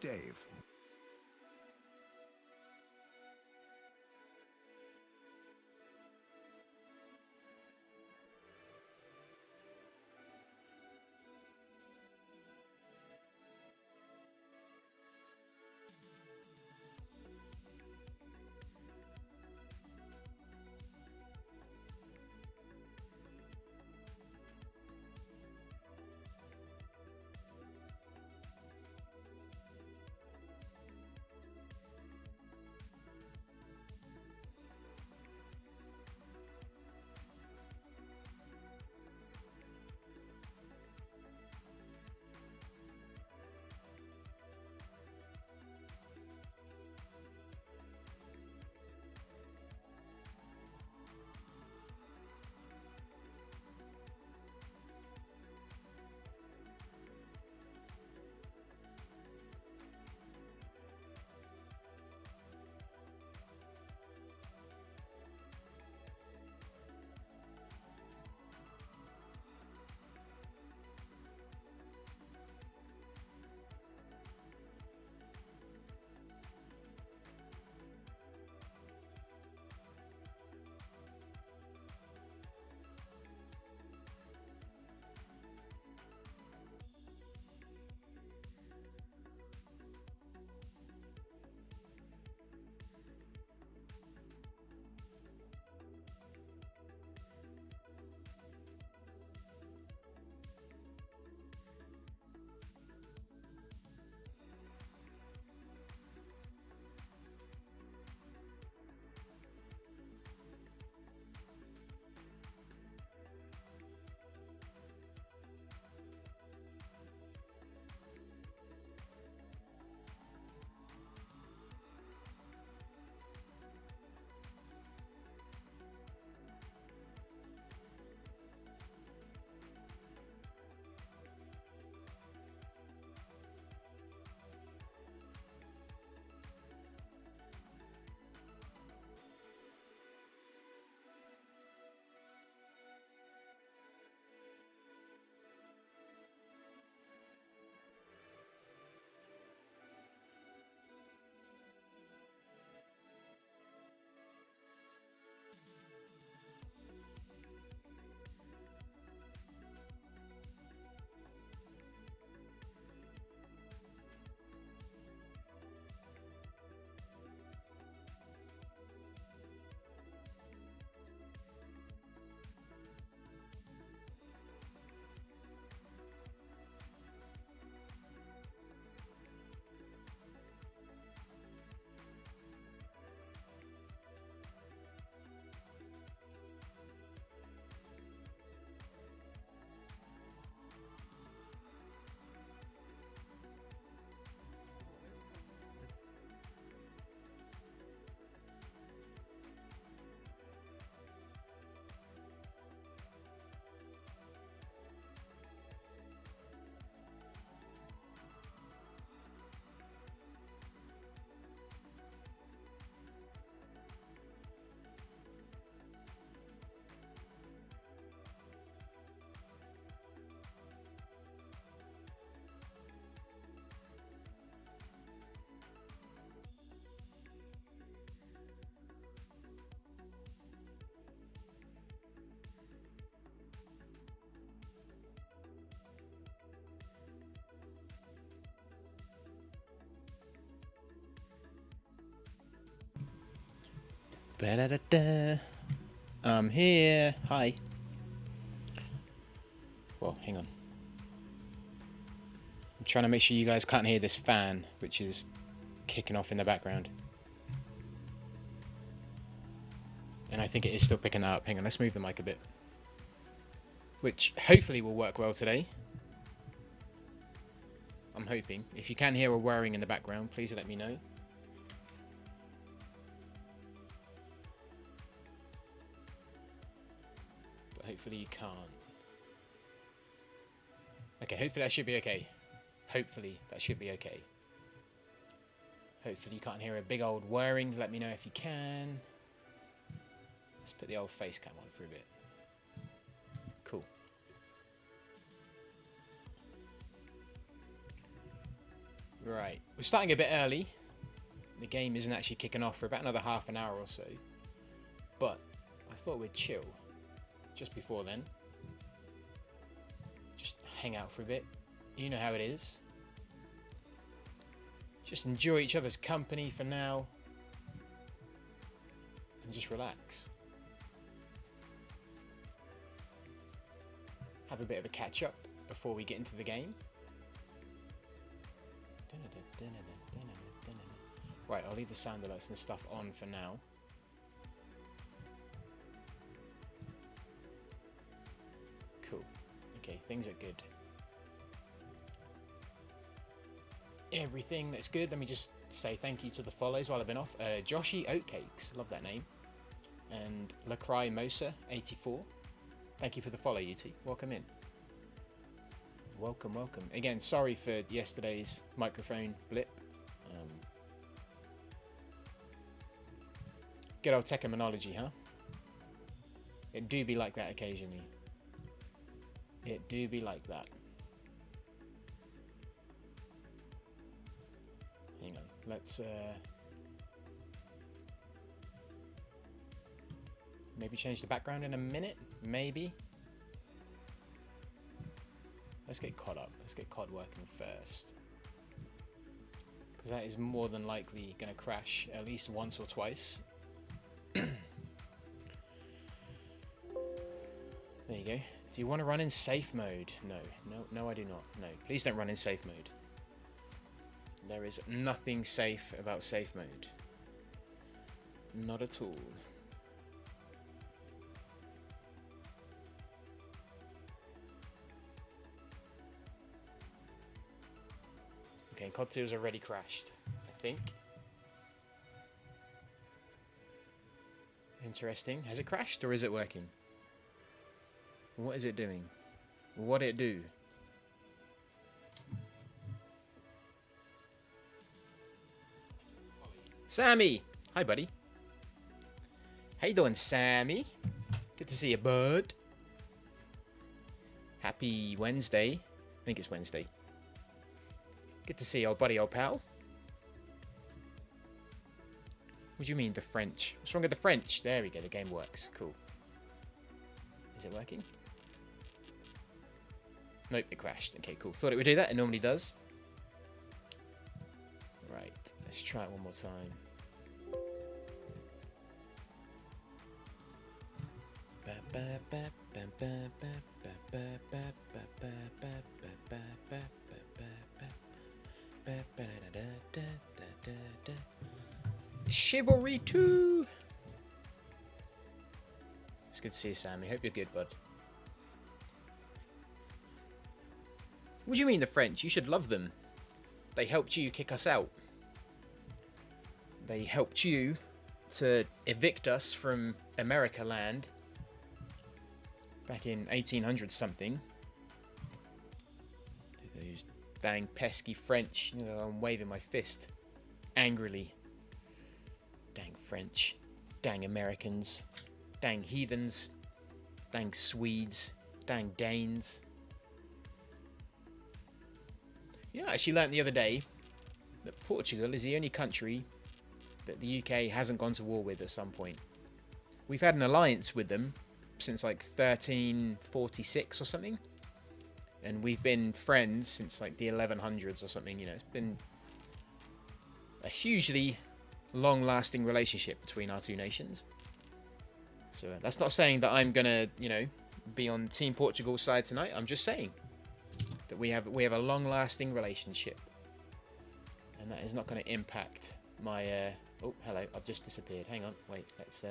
Dave. Ba-da-da-da. I'm here. Hi. Well, hang on. I'm trying to make sure you guys can't hear this fan, which is kicking off in the background. And I think it is still picking that up. Hang on, let's move the mic a bit. Which hopefully will work well today. I'm hoping. If you can hear a whirring in the background, please let me know. But hopefully you can't. Okay, hopefully that should be okay. Hopefully that should be okay. Hopefully you can't hear a big old whirring. Let me know if you can. Let's put the old face cam on for a bit. Cool. Right, we're starting a bit early. The game isn't actually kicking off for about another half an hour or so. But I thought we'd chill just before then. Just hang out for a bit. You know how it is. Just enjoy each other's company for now. And just relax. Have a bit of a catch up before we get into the game. Right, I'll leave the sound alerts and stuff on for now. Cool. Okay, things are good. Everything that's good. Let me just say thank you to the follows while I've been off. Joshy Oatcakes, love that name. And Lacry Mosa 84. Thank you for the follow, you two. Welcome in. Welcome, welcome. Again, sorry for yesterday's microphone blip. Good old terminology, huh? It do be like that occasionally. It do be like that. Hang on, let's maybe change the background in a minute, maybe. Let's get COD up. Let's get COD working first. Because that is more than likely going to crash at least once or twice. There you go. Do you want to run in safe mode? No, I do not. No, please don't run in safe mode. There is nothing safe about safe mode. Not at all. Okay, CoD2 has already crashed, I think. Interesting. Has it crashed or is it working? What is it doing? What it do? Sammy! Hi, buddy. How you doing, Sammy? Good to see you, bud. Happy Wednesday. I think it's Wednesday. Good to see you, old buddy, old pal. What do you mean, the French? What's wrong with the French? There we go, the game works. Cool. Is it working? Nope, it crashed. Okay, cool. Thought it would do that. It normally does. Right, let's try it one more time. Chivalry 2! It's good to see you, Sammy. Hope you're good, bud. What do you mean, the French? You should love them. They helped you kick us out. They helped you to evict us from America land back in 1800 something. Those dang pesky French. You know, I'm waving my fist angrily. Dang French. Dang Americans. Dang heathens. Dang Swedes. Dang Danes. You know, I actually learnt the other day that Portugal is the only country that the UK hasn't gone to war with at some point. We've had an alliance with them since like 1346 or something. And we've been friends since like the 1100s or something. You know, it's been a hugely long-lasting relationship between our two nations. So that's not saying that I'm gonna, you know, be on Team Portugal's side tonight. I'm just saying that we have a long-lasting relationship, and that is not going to impact my. Oh, hello! I've just disappeared. Hang on, wait. Let's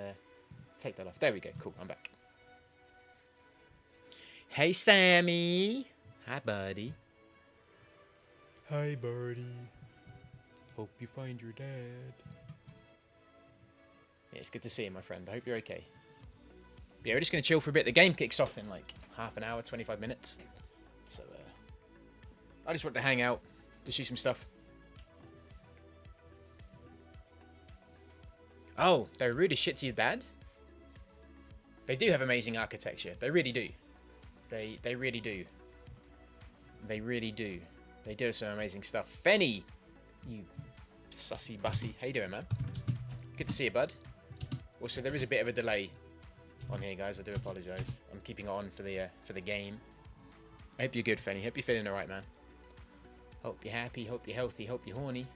take that off. There we go. Cool. I'm back. Hey, Sammy. Hi, buddy. Hi, buddy. Hope you find your dad. Yeah, it's good to see you, my friend. I hope you're okay. But yeah, we're just going to chill for a bit. The game kicks off in like half an hour, 25 minutes. So, I just want to hang out, just do some stuff. Oh, they're really shit to your dad? They do have amazing architecture. They really do. They really do. They really do. They do some amazing stuff. Fenny! You sussy bussy. How you doing, man? Good to see you, bud. Also, there is a bit of a delay on here, guys. I do apologise. I'm keeping it on for the game. I hope you're good, Fenny. Hope you're feeling alright, man. Hope you're happy. Hope you're healthy. Hope you're horny.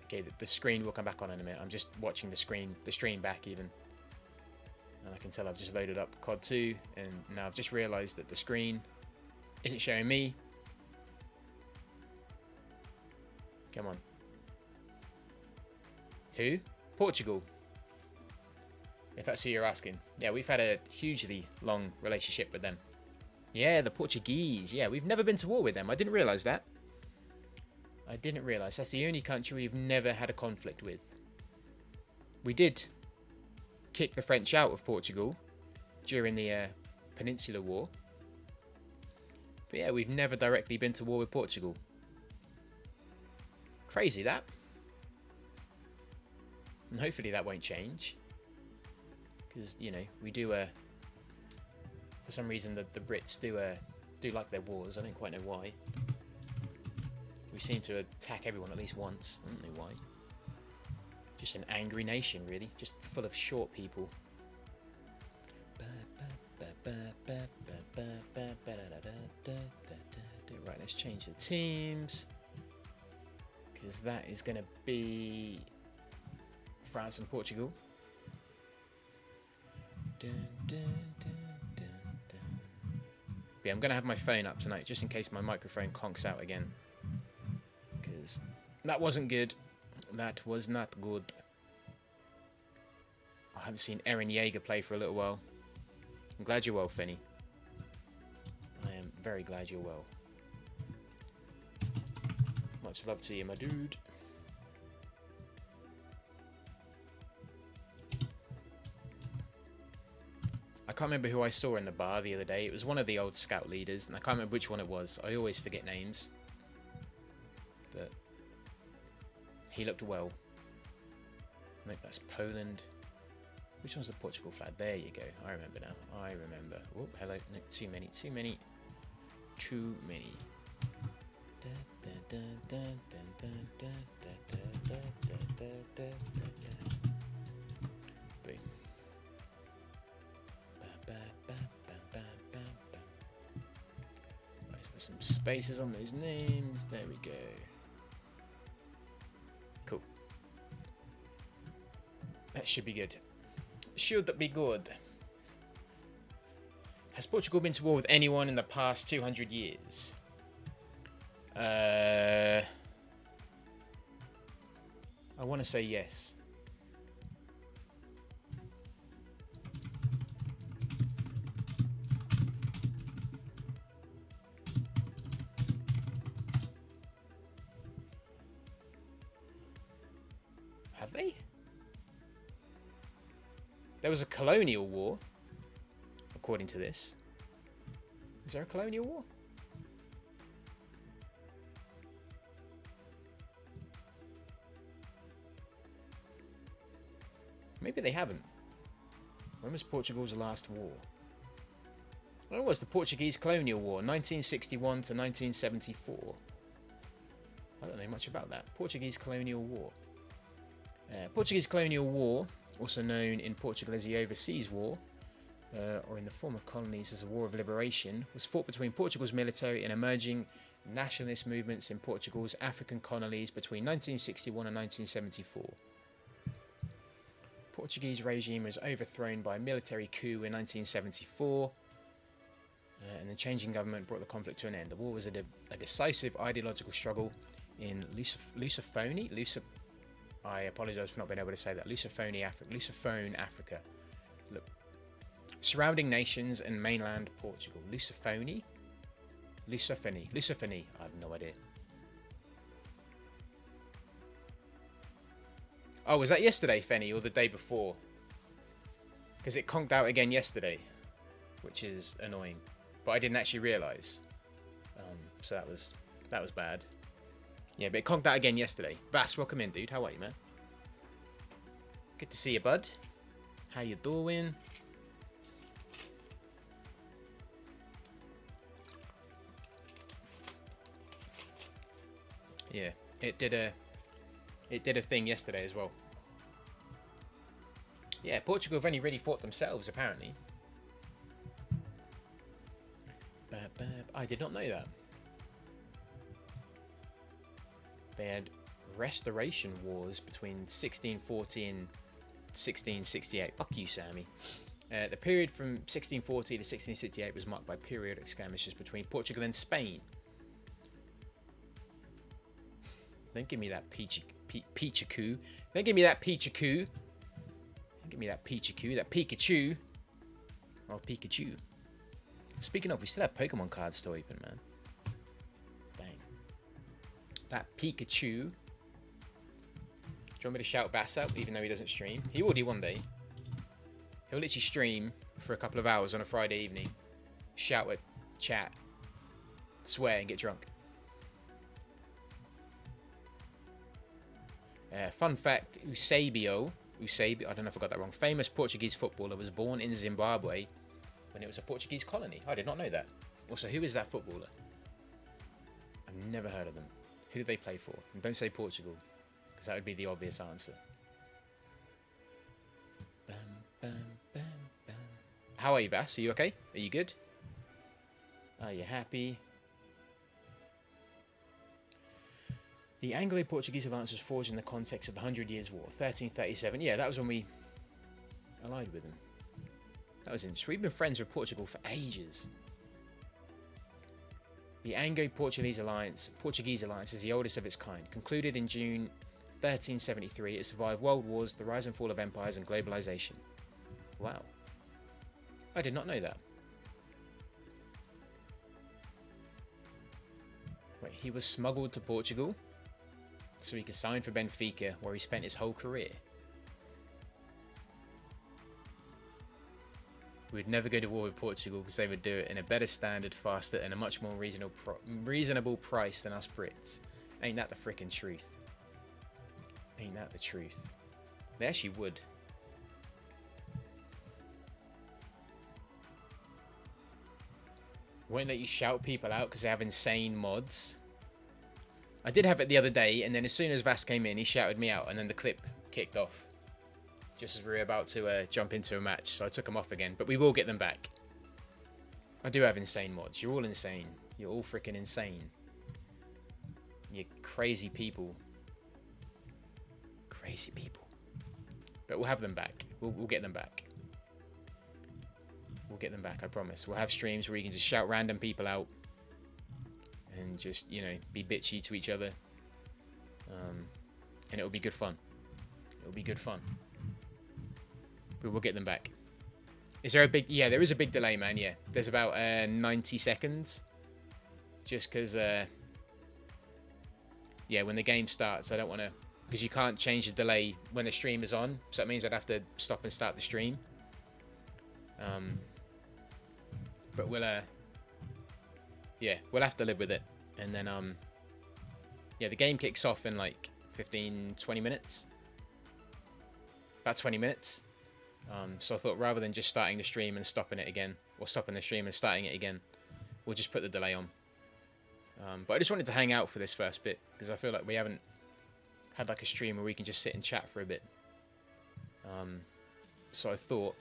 Okay, the screen will come back on in a minute. I'm just watching the stream back even. And I can tell I've just loaded up CoD2, and now I've just realised that the screen isn't showing me. Come on. Who? Portugal. If that's who you're asking. Yeah, we've had a hugely long relationship with them. Yeah, the Portuguese. Yeah, we've never been to war with them. I didn't realise that. I didn't realise. That's the only country we've never had a conflict with. We did kick the French out of Portugal during the Peninsular War. But yeah, we've never directly been to war with Portugal. Crazy, that. And hopefully that won't change. Because, you know, we do, for some reason, the Brits do like their wars. I don't quite know why. We seem to attack everyone at least once. I don't know why. Just an angry nation, really. Just full of short people. Right, let's change the teams. Because that is going to be France and Portugal. But yeah, I'm going to have my phone up tonight just in case my microphone conks out again. Because that wasn't good. That was not good. I haven't seen Eren Yeager play for a little while. I'm glad you're well, Finny. I am very glad you're well. Much love to you, my dude. I can't remember who I saw in the bar the other day. It was one of the old scout leaders, and I can't remember which one it was. I always forget names. But he looked well. I think that's Poland. Which one's the Portugal flag? There you go. I remember now. I remember. Oh, hello. No, too many. Too many. Too many. Boom. Let's put some spaces on those names. There we go. Cool. That should be good. Should be good. Has Portugal been to war with anyone in the past 200 years? I want to say yes. Have they? There was a colonial war, according to this. Is there a colonial war? Maybe they haven't. When was Portugal's last war? Well, it was the Portuguese Colonial War, 1961 to 1974. I don't know much about that. Portuguese Colonial War. Portuguese Colonial War, also known in Portugal as the Overseas War, or in the former colonies as a war of liberation, was fought between Portugal's military and emerging nationalist movements in Portugal's African colonies between 1961 and 1974. Portuguese regime was overthrown by a military coup in 1974, and the changing government brought the conflict to an end. The war was a decisive ideological struggle in Lusophone. I apologise for not being able to say that. Lusophone, Africa. Look, surrounding nations and mainland Portugal. Lusophone. I have no idea. Oh, was that yesterday, Fenny, or the day before? Because it conked out again yesterday, which is annoying. But I didn't actually realise. So that was bad. Yeah, but it conked out again yesterday. Bass, welcome in, dude. How are you, man? Good to see you, bud. How you doing? yeah, it did a thing yesterday as well. Yeah, Portugal have only really fought themselves, apparently. I did not know that. They had restoration wars between 1640 and 1668. Fuck you, Sammy. The period from 1640 to 1668 was marked by periodic skirmishes between Portugal and Spain. Don't give me that Pichaku. Don't give me that Pichaku. Don't give me that Pichaku. That Pikachu. Oh, Pikachu. Speaking of, we still have Pokemon cards still open, man. Dang. That Pikachu. Do you want me to shout Bass out, even though he doesn't stream? He will do one day. He'll literally stream for a couple of hours on a Friday evening. Shout at chat. Swear and get drunk. Fun fact, Eusebio, I don't know if I got that wrong, famous Portuguese footballer, was born in Zimbabwe when it was a Portuguese colony. I did not know that. Also, who is that footballer? I've never heard of them. Who do they play for? And don't say Portugal, because that would be the obvious answer. Bam, bam, bam, bam. How are you, Vass? Are you okay? Are you good? Are you happy? The Anglo-Portuguese alliance was forged in the context of the 100 Years' War, 1337. Yeah, that was when we allied with them. That was interesting. We've been friends with Portugal for ages. The Anglo-Portuguese alliance is the oldest of its kind. Concluded in June 1373, it survived world wars, the rise and fall of empires, and globalization. Wow. I did not know that. Wait, he was smuggled to Portugal so he could sign for Benfica, where he spent his whole career. We'd never go to war with Portugal because they would do it in a better standard, faster, and a much more reasonable price than us Brits. Ain't that the frickin' truth? Ain't that the truth? They actually would. Won't let you shout people out because they have insane mods. I did have it the other day, and then as soon as Vass came in, he shouted me out, and then the clip kicked off. Just as we were about to jump into a match, so I took them off again. But we will get them back. I do have insane mods. You're all insane. You're all freaking insane. You crazy people. Crazy people. But we'll have them back. We'll get them back. We'll get them back, I promise. We'll have streams where you can just shout random people out. And just, you know, be bitchy to each other. And it'll be good fun. It'll be good fun. But we'll get them back. Is there a big... Yeah, there is a big delay, man, yeah. There's about 90 seconds. Just because... yeah, when the game starts, I don't want to... Because you can't change the delay when the stream is on. So that means I'd have to stop and start the stream. But we'll... yeah, we'll have to live with it. And then, yeah, the game kicks off in like 15, 20 minutes. About 20 minutes. So I thought rather than just starting the stream and stopping it again, or stopping the stream and starting it again, we'll just put the delay on. But I just wanted to hang out for this first bit, because I feel like we haven't had like a stream where we can just sit and chat for a bit. So I thought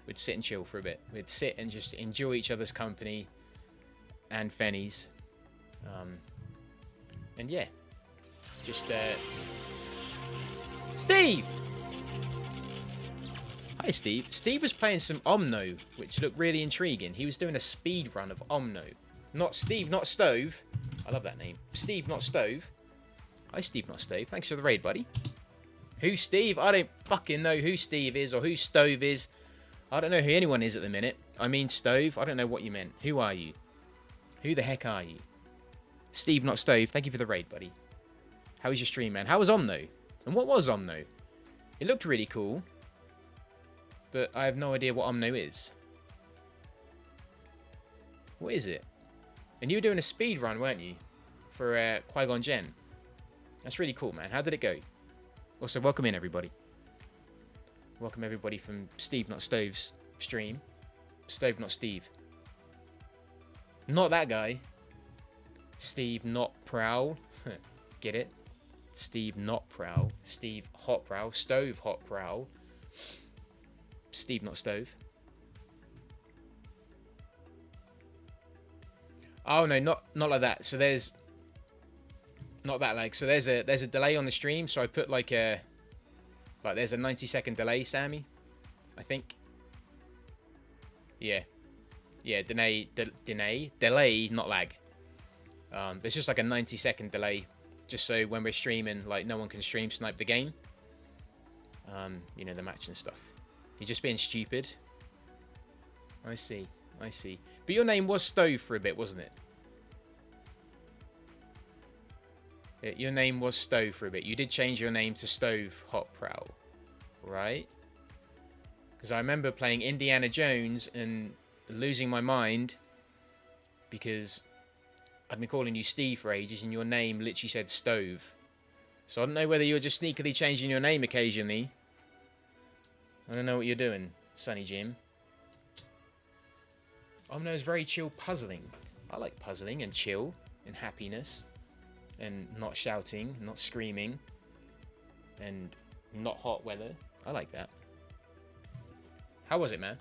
we'd sit and chill for a bit. We'd sit and just enjoy each other's company and Fenny's. And yeah, just Steve! Hi Steve. Steve was playing some Omno, which looked really intriguing. He was doing a speed run of Omno. Not Steve, not Stove. I love that name. Steve, not Stove. Hi Steve, not Stove. Thanks for the raid, buddy. Who's Steve? I don't fucking know who Steve is or who Stove is. I don't know who anyone is at the minute. I mean Stove. I don't know what you meant. Who are you? Who the heck are you? Steve, not Stove. Thank you for the raid, buddy. How was your stream, man? How was Omno? And what was Omno? It looked really cool. But I have no idea what Omno is. What is it? And you were doing a speed run, weren't you? For Qui-Gon Jinn. That's really cool, man. How did it go? Also, welcome in, everybody. Welcome, everybody, from Steve, not Stove's stream. Stove, not Steve. Not that guy. Steve Not Prowl. Get it? Steve Not Prowl. Steve Hot Prowl. Stove Hot Prowl. Steve Not Stove. Oh no, not like that. So there's not that like. So there's a delay on the stream. So I put like there's a 90-second delay, Sammy. I think. Yeah. Delay, not lag. It's just like a 90-second delay, just so when we're streaming, like no one can stream snipe the game. You know, the match and stuff. You're just being stupid. I see. But your name was Stove for a bit, wasn't it? Your name was Stove for a bit. You did change your name to Stove Hot Prowl, right? Because I remember playing Indiana Jones and losing my mind because I'd been calling you Steve for ages and your name literally said Stove. So I don't know whether you're just sneakily changing your name occasionally. I don't know what you're doing, Sonny Jim. No, it's very chill puzzling. I like puzzling and chill and happiness and not shouting, not screaming and not hot weather. I like that. How was it, man?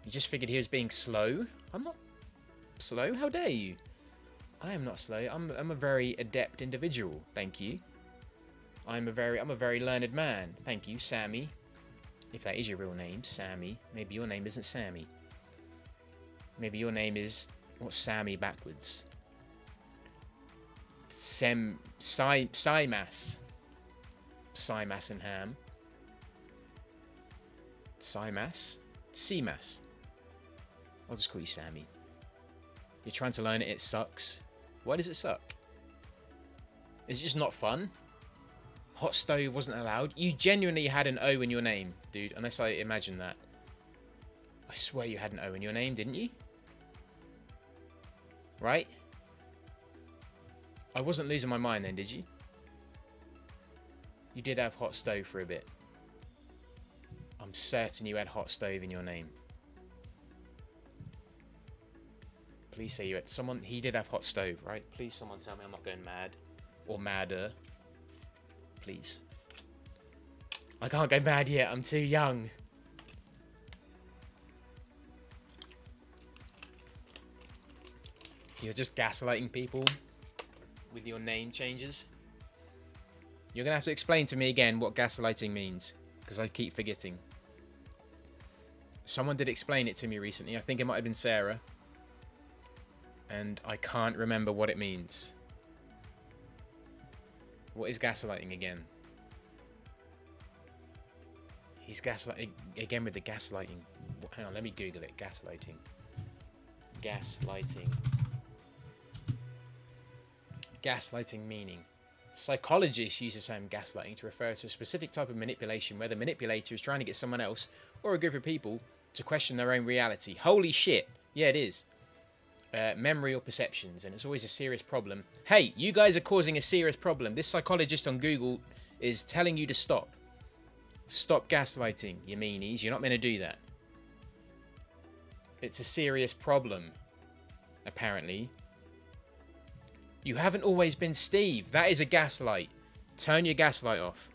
You just figured he was being slow? I'm not slow. How dare you? I am not slow. I'm a very adept individual. Thank you. I'm a very learned man. Thank you, Sammy. If that is your real name, Sammy. Maybe your name isn't Sammy. Maybe your name is what's Sammy backwards? Simas. Simas and ham. Simas? Seamas. I'll just call you Sammy. You're trying to learn it, it sucks. Why does it suck? Is it just not fun? Hot stove wasn't allowed? You genuinely had an O in your name, dude, unless I imagine that. I swear you had an O in your name, didn't you? Right? I wasn't losing my mind then, did you? You did have hot stove for a bit. I'm certain you had hot stove in your name. Please say you had someone. He did have hot stove, right? Please, someone tell me I'm not going mad or madder. Please. I can't go mad yet. I'm too young. You're just gaslighting people with your name changes. You're gonna have to explain to me again what gaslighting means, because I keep forgetting. Someone did explain it to me recently. I think it might have been Sarah. And I can't remember what it means. What is gaslighting again? He's gaslighting again with the gaslighting. Hang on, let me Google it. Gaslighting. Gaslighting. Gaslighting meaning. Psychologists use the term gaslighting to refer to a specific type of manipulation where the manipulator is trying to get someone else or a group of people to question their own reality. Holy shit. Yeah, it is. Memory or perceptions, and it's always a serious problem. Hey, you guys are causing a serious problem. This psychologist on Google is telling you to stop. Stop gaslighting, you meanies. You're not meant to do that. It's a serious problem, apparently. You haven't always been Steve. That is a gaslight. Turn your gaslight off.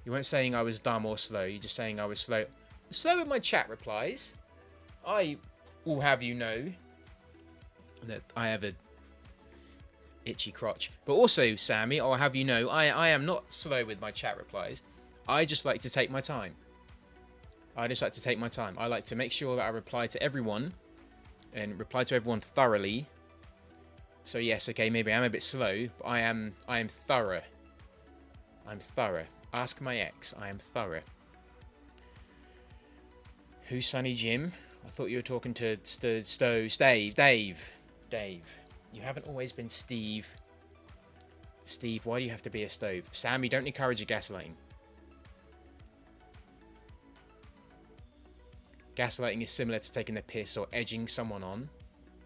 You weren't saying I was dumb or slow. You're just saying I was slow. Slow with my chat replies. I will have you know that I have a itchy crotch. But also, Sammy, I'll have you know, I am not slow with my chat replies. I just like to take my time. I just like to take my time. I like to make sure that I reply to everyone and reply to everyone thoroughly. So yes, okay, maybe I'm a bit slow, but I am thorough. I'm thorough. Ask my ex. I am thorough. Who's Sonny Jim? I thought you were talking to Dave. You haven't always been Steve. Steve, why do you have to be a stove? Sammy, don't encourage your gaslighting. Gaslighting is similar to taking the piss or edging someone on.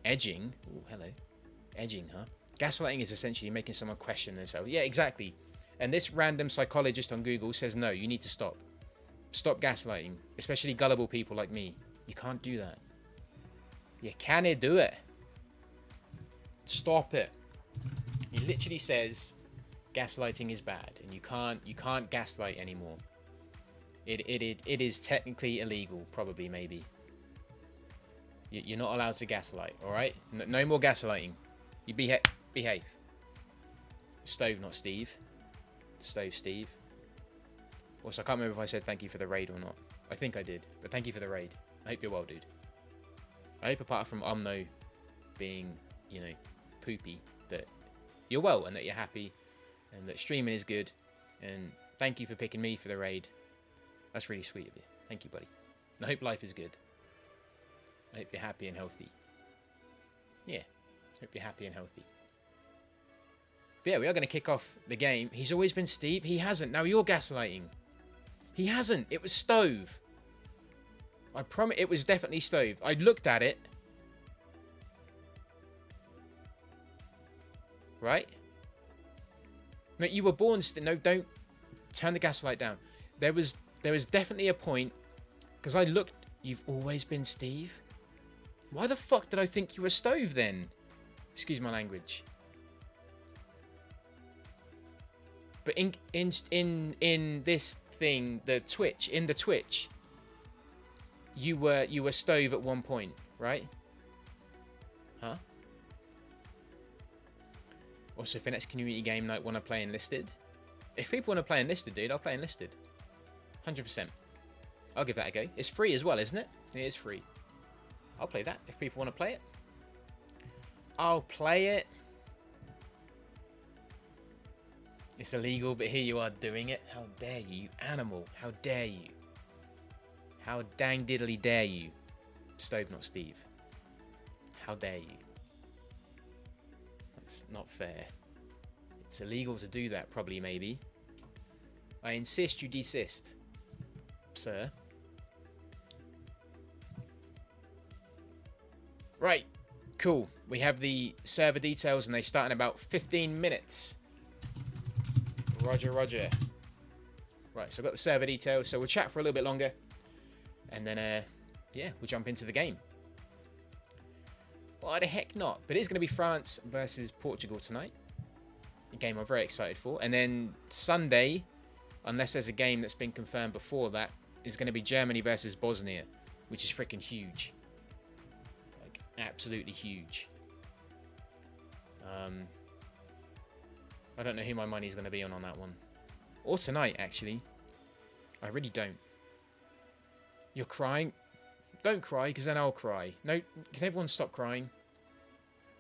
Edging? Oh, hello. Edging, huh? Gaslighting is essentially making someone question themselves. Yeah, exactly. And this random psychologist on Google says, no, you need to stop. Stop gaslighting. Especially gullible people like me. You can't do that. You can't do it. Stop it. He literally says gaslighting is bad, and you can't gaslight anymore. It is technically illegal, probably, maybe. You're not allowed to gaslight, all right? No more gaslighting. You behave. Stove, not Steve. Stove, Steve. Also, I can't remember if I said thank you for the raid or not. I think I did, but thank you for the raid. I hope you're well, dude. I hope apart from Omno being, you know, poopy, that you're well and that you're happy and that streaming is good. And thank you for picking me for the raid. That's really sweet of you. Thank you, buddy. And I hope life is good. I hope you're happy and healthy. Yeah, hope you're happy and healthy. But yeah, we are going to kick off the game. He's always been Steve. He hasn't. Now you're gaslighting. He hasn't. It was Stove. I promise it was definitely Stove. I looked at it. Right? No, you were born... No, don't turn the gaslight down. There was definitely a point... Because I looked... You've always been Steve? Why the fuck did I think you were Stove then? Excuse my language. But in this thing, the Twitch, you were Stove at one point, right? Huh? Also, for next community game night, want to play Enlisted? If people want to play Enlisted, dude, I'll play Enlisted. 100%. I'll give that a go. It's free as well, isn't it? It is free. I'll play that if people want to play it. I'll play it. It's illegal, but here you are doing it. How dare you, you animal. How dare you. How dang diddly dare you. Stove, not Steve. How dare you. That's not fair. It's illegal to do that, probably, maybe. I insist you desist, sir. Right, cool. We have the server details and they start in about 15 minutes. Roger, roger. Right, so I've got the server details, so we'll chat for a little bit longer. And then, yeah, we'll jump into the game. Why the heck not? But it's going to be France versus Portugal tonight. A game I'm very excited for. And then Sunday, unless there's a game that's been confirmed before that, is going to be Germany versus Bosnia, which is freaking huge. Like, absolutely huge. I don't know who my money's going to be on that one. Or tonight, actually. I really don't. You're crying? Don't cry, because then I'll cry. No, can everyone stop crying?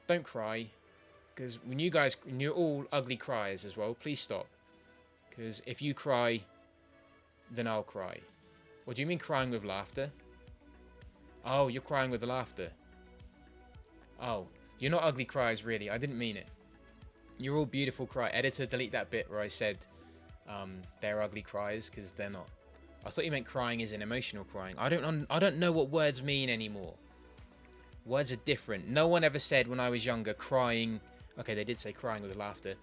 Don't cry. Because when you're all ugly criers as well, please stop. Because if you cry, then I'll cry. Or do you mean crying with laughter? Oh, you're crying with laughter. Oh, you're not ugly criers, really. I didn't mean it. You're all beautiful cry. Editor, delete that bit where I said they're ugly criers, because they're not. I thought you meant crying as in emotional crying. I don't know what words mean anymore. Words are different. No one ever said when I was younger crying. Okay, they did say crying with laughter.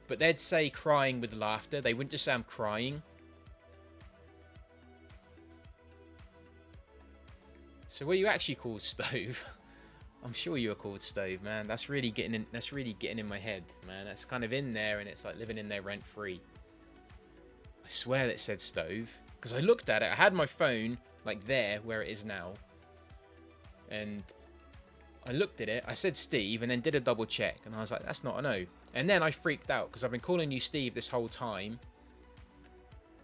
But they'd say crying with laughter. They wouldn't just say I'm crying. So were you actually called Stove? I'm sure you were called Stove, man. That's really getting in my head, man. That's kind of in there and it's like living in there rent free. I swear that said Stove. Because I looked at it, I had my phone, like there, where it is now. And I looked at it, I said Steve, and then did a double check. And I was like, that's not an O. And then I freaked out, because I've been calling you Steve this whole time.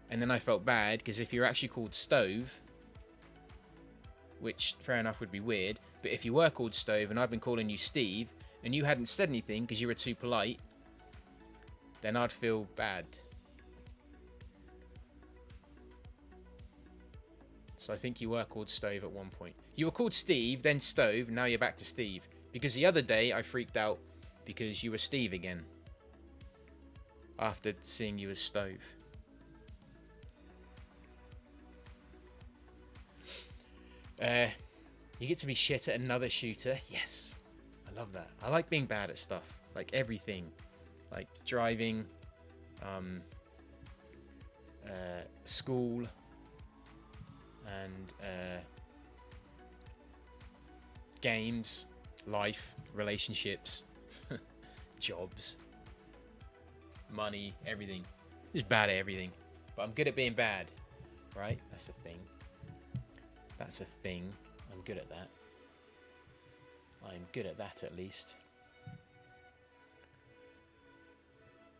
And then I felt bad, because if you're actually called Stove, which, fair enough, would be weird. But if you were called Stove, and I've been calling you Steve, and you hadn't said anything, because you were too polite, then I'd feel bad. So I think you were called Stove at one point. You were called Steve, then Stove, and now you're back to Steve. Because the other day I freaked out because you were Steve again. After seeing you as Stove. You get to be shit at another shooter. Yes. I love that. I like being bad at stuff. Like everything. Like driving. School. And games, life, relationships, jobs, money, everything. Just bad at everything. But I'm good at being bad, right? That's a thing. That's a thing. I'm good at that. I'm good at that, at least.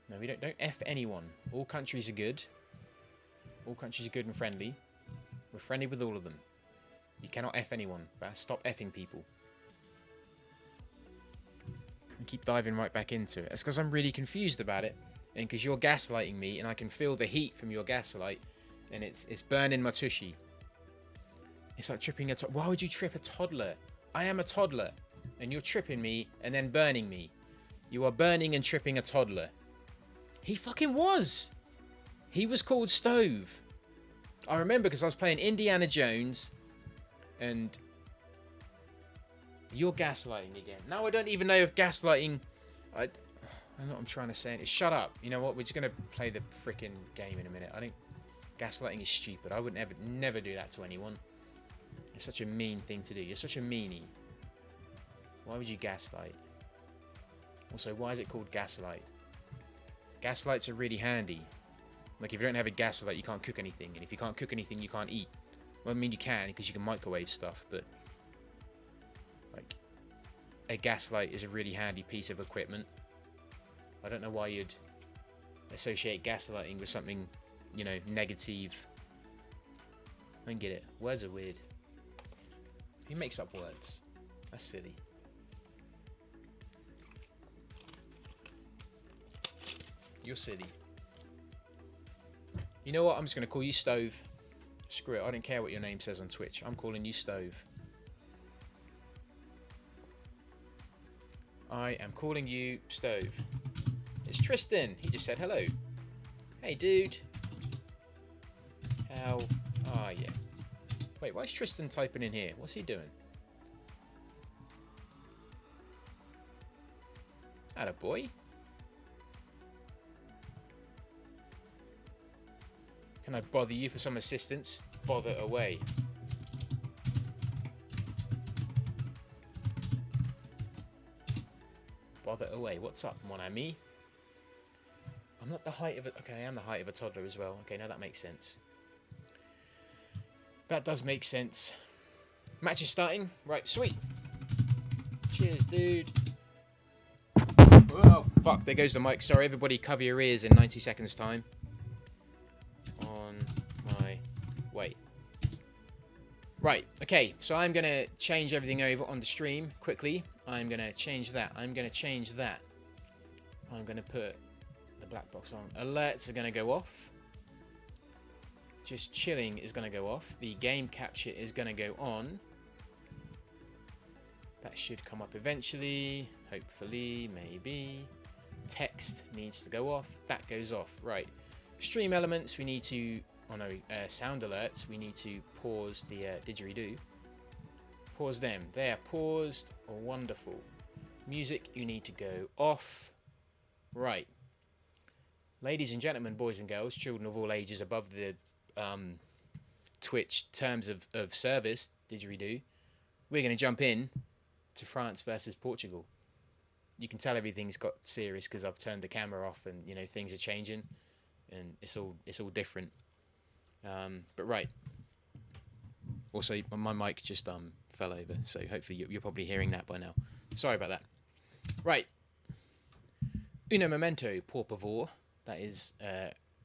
No, we don't F anyone. All countries are good. All countries are good and friendly. We're friendly with all of them. You cannot F anyone. But stop Fing people. And keep diving right back into it. That's because I'm really confused about it. And because you're gaslighting me, and I can feel the heat from your gaslight. And it's burning my tushy. It's like tripping a toddler. Why would you trip a toddler? I am a toddler. And you're tripping me and then burning me. You are burning and tripping a toddler. He fucking was. He was called Stove. I remember because I was playing Indiana Jones. And you're gaslighting again. Now I don't even know if gaslighting... I know what I'm trying to say. Is shut up. You know what? We're just going to play the freaking game in a minute. I think gaslighting is stupid. I would never do that to anyone. It's such a mean thing to do. You're such a meanie. Why would you gaslight? Also, why is it called gaslight? Gaslights are really handy. Like, if you don't have a gaslight, you can't cook anything. And if you can't cook anything, you can't eat. Well, I mean, you can, because you can microwave stuff, but... like, a gaslight is a really handy piece of equipment. I don't know why you'd associate gaslighting with something, you know, negative. I don't get it. Words are weird. Who makes up words? That's silly. You're silly. You know what? I'm just going to call you Stove. Screw it. I don't care what your name says on Twitch. I'm calling you Stove. I am calling you Stove. It's Tristan. He just said hello. Hey, dude. How are you? Wait, why is Tristan typing in here? What's he doing? Attaboy. Can I bother you for some assistance? Bother away. Bother away. What's up, mon ami? I'm not the height of it. Okay, I am the height of a toddler as well. Okay, now that makes sense. That does make sense. Match is starting. Right, sweet. Cheers, dude. Oh, fuck. There goes the mic. Sorry, everybody cover your ears in 90 seconds time. On my way. Right, okay. So I'm going to change everything over on the stream quickly. I'm going to change that. I'm going to change that. I'm going to put the black box on. Alerts are going to go off. Just chilling is going to go off. The game capture is going to go on. That should come up eventually. Hopefully, maybe. Text needs to go off. That goes off. Right. Stream elements, we need to... oh no, sound alerts. We need to pause the didgeridoo. Pause them. They are paused. Wonderful. Music, you need to go off. Right. Ladies and gentlemen, boys and girls, children of all ages above the Twitch terms of service, didgeridoo, we're going to jump in to France versus Portugal. You can tell everything's got serious because I've turned the camera off and, you know, things are changing and it's all different. But right. Also, my mic just fell over, so hopefully you're probably hearing that by now. Sorry about that. Right. Uno momento, por favor. That is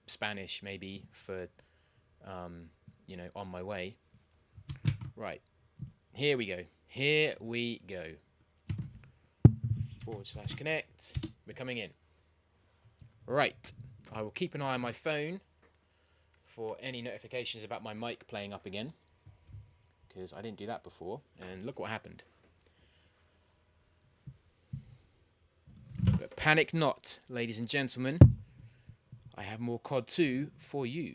Spanish, maybe, for, you know, on my way. Right. Here we go. Here we go. /connect. We're coming in. Right. I will keep an eye on my phone for any notifications about my mic playing up again, because I didn't do that before, and look what happened. But panic not, ladies and gentlemen. I have more CoD2 for you.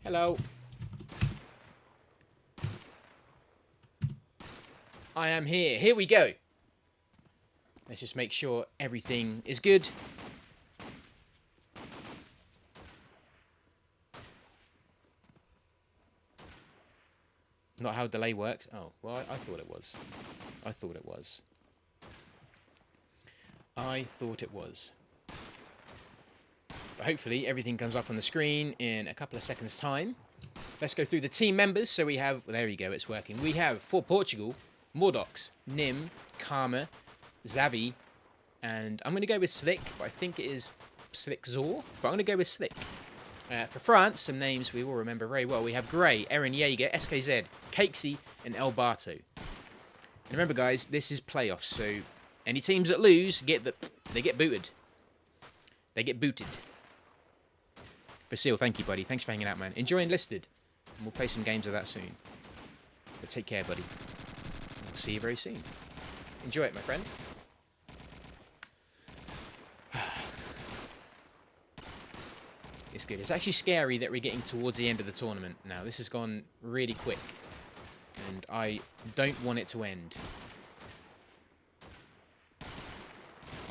Hello. I am here. Here we go. Let's just make sure everything is good. not how delay works. Oh, well, I thought it was. I thought it was. I thought it was. But hopefully everything comes up on the screen in a couple of seconds' time. Let's go through the team members. So we have, well, there you go, it's working. We have, for Portugal, Mordox, Nim, Karma, Xavi, and I'm going to go with Slick, but I think it is Slickzor, but I'm going to go with Slick. For France, some names we will remember very well. We have Gray, Eren Jaeger, SKZ, Cakesy, and El Barto. And remember, guys, this is playoffs, so any teams that lose, they get booted. They get booted. Basil, thank you, buddy. Thanks for hanging out, man. Enjoy Enlisted. And we'll play some games of that soon. But take care, buddy. We'll see you very soon. Enjoy it, my friend. It's good. It's actually scary that we're getting towards the end of the tournament now. This has gone really quick. And I don't want it to end.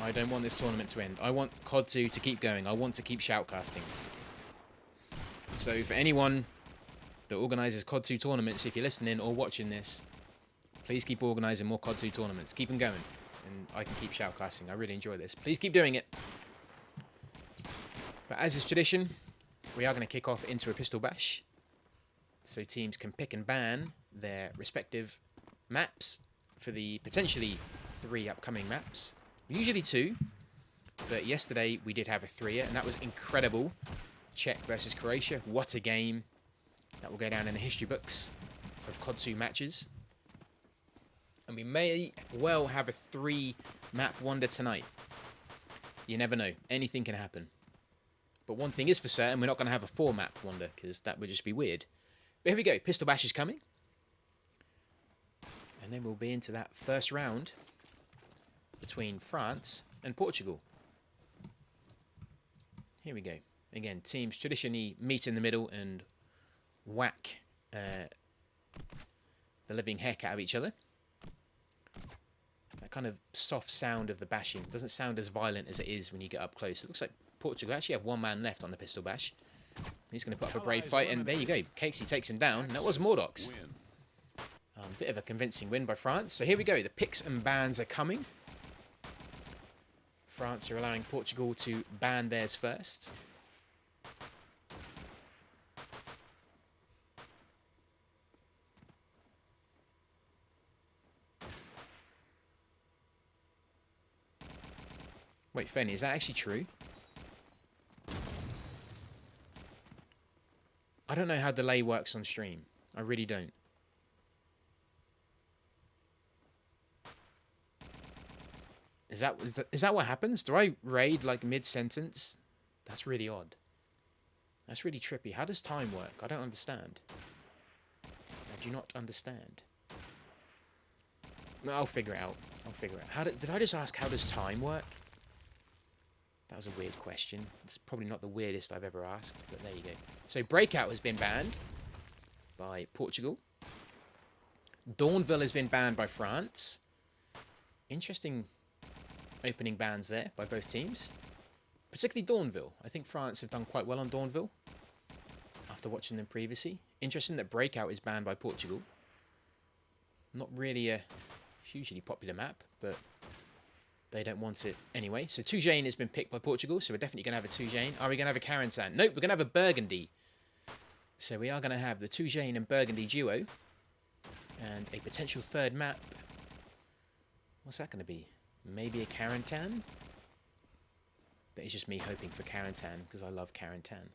I don't want this tournament to end. I want CoD2 to keep going. I want to keep shoutcasting. So for anyone that organises CoD2 tournaments, if you're listening or watching this, please keep organising more CoD2 tournaments. Keep them going. And I can keep shoutcasting. I really enjoy this. Please keep doing it. But as is tradition, we are going to kick off into a pistol bash. So teams can pick and ban their respective maps for the potentially 3 upcoming maps. Usually 2, but yesterday we did have a 3-er, and that was incredible. Czech versus Croatia. What a game. That will go down in the history books of CoD2 matches. And we may well have a 3-map wonder tonight. You never know. Anything can happen. But one thing is for certain, we're not going to have a 4-map wonder, because that would just be weird. But here we go. Pistol Bash is coming. And then we'll be into that first round between France and Portugal. Here we go. Again, teams traditionally meet in the middle and whack the living heck out of each other. That kind of soft sound of the bashing doesn't sound as violent as it is when you get up close. It looks like Portugal actually have 1 man left on the pistol bash. He's going to put up a brave fight, and there you go. Cakesy takes him down, and that was Mordox. Bit of a convincing win by France. So here we go. The picks and bans are coming. France are allowing Portugal to ban theirs first. Wait, Fenny, is that actually true? I don't know how delay works on stream. I really don't. Is that what happens? Do I raid like mid-sentence? That's really odd. That's really trippy. How does time work? I don't understand. I do not understand. No, I'll figure it out. I'll figure it out. Did I just ask how does time work? That was a weird question. It's probably not the weirdest I've ever asked, but there you go. So Breakout has been banned by Portugal. Dawnville has been banned by France. Interesting opening bans there by both teams. Particularly Dawnville. I think France have done quite well on Dawnville after watching them previously. Interesting that Breakout is banned by Portugal. Not really a hugely popular map, but they don't want it anyway. So Tujane has been picked by Portugal, so we're definitely going to have a Tujane. Are we going to have a Carentan? Nope, we're going to have a Burgundy. So we are going to have the Tujane and Burgundy duo. And a potential 3rd map. What's that going to be? Maybe a Carentan? That is just me hoping for Carentan, because I love Carentan.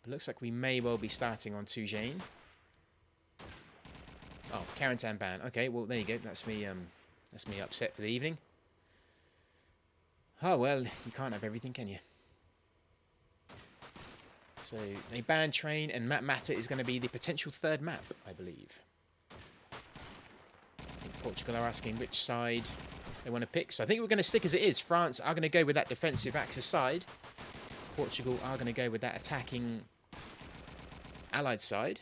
It looks like we may well be starting on Tujane. Oh, Carentan ban. Okay, well, there you go. That's me upset for the evening. Oh, well, you can't have everything, can you? So, a banned train, and Map Matter is going to be the potential 3rd map, I believe. I think Portugal are asking which side they want to pick. So I think we're going to stick as it is. France are going to go with that defensive Axis side. Portugal are going to go with that attacking Allied side.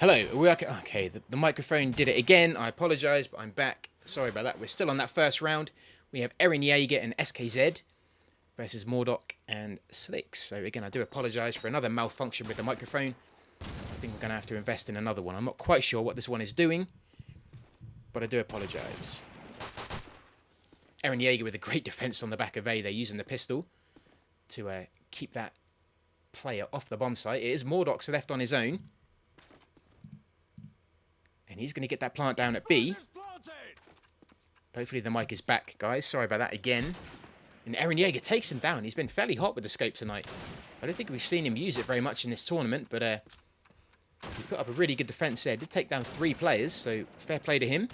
Hello, okay, the microphone did it again. I apologise, but I'm back. Sorry about that. We're still on that first round. We have Eren Yeager and SKZ versus Mordok and Slicks. So again, I do apologise for another malfunction with the microphone. I think we're going to have to invest in another one. I'm not quite sure what this one is doing, but I do apologise. Eren Yeager with a great defence on the back of A. They're using the pistol to keep that player off the bomb site. It is Mordok's left on his own. And he's going to get that plant down at B. Hopefully the mic is back, guys. Sorry about that again. And Eren Yeager takes him down. He's been fairly hot with the scope tonight. I don't think we've seen him use it very much in this tournament, but he put up a really good defence there. Did take down 3 players, so fair play to him.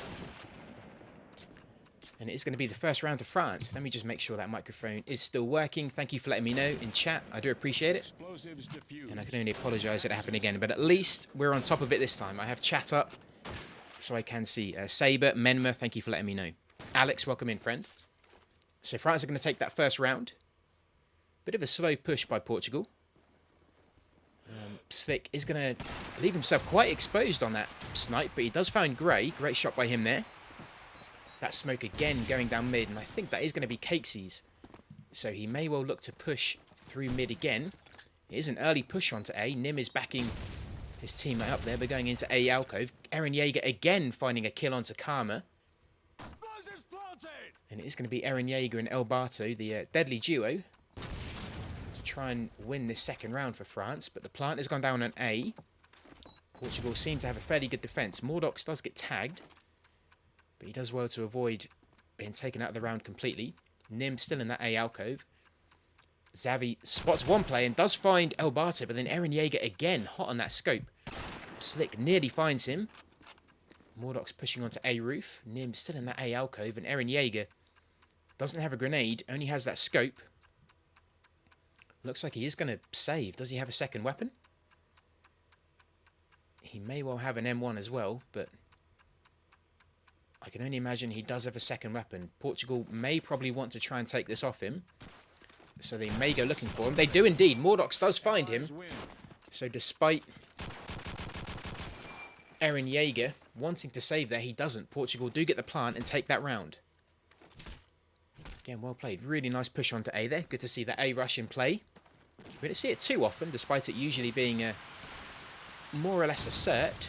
And it is going to be the first round to France. Let me just make sure that microphone is still working. Thank you for letting me know in chat. I do appreciate it. And I can only apologise that it happened again. But at least we're on top of it this time. I have chat up, so I can see. Saber, Menma, thank you for letting me know. Alex, welcome in, friend. So France are going to take that first round. Bit of a slow push by Portugal. Slick is going to leave himself quite exposed on that snipe, but he does find Grey. Great shot by him there. That smoke again going down mid, and I think that is going to be Cakesy's. So he may well look to push through mid again. It is an early push onto A. Nim is backing his teammate up there, but going into A alcove. Eren Yeager again finding a kill onto Karma. And it is going to be Eren Yeager and El Barto, the deadly duo, to try and win this second round for France. But the plant has gone down on A. Portugal seem to have a fairly good defence. Mordox does get tagged, but he does well to avoid being taken out of the round completely. Nim still in that A alcove. Xavi spots one play and does find El Barto, but then Eren Yeager again hot on that scope. Slick nearly finds him. Mordok's pushing onto A roof. Nim still in that A alcove, and Eren Yeager doesn't have a grenade, only has that scope. Looks like he is going to save. Does he have a second weapon? He may well have an M1 as well, but I can only imagine he does have a second weapon. Portugal may probably want to try and take this off him, so they may go looking for him. They do indeed. Mordox does find him. So despite Eren Yeager wanting to save there, he doesn't. Portugal do get the plant and take that round. Again, well played. Really nice push onto A there. Good to see that A rush in play. We don't see it too often, despite it usually being more or less a cert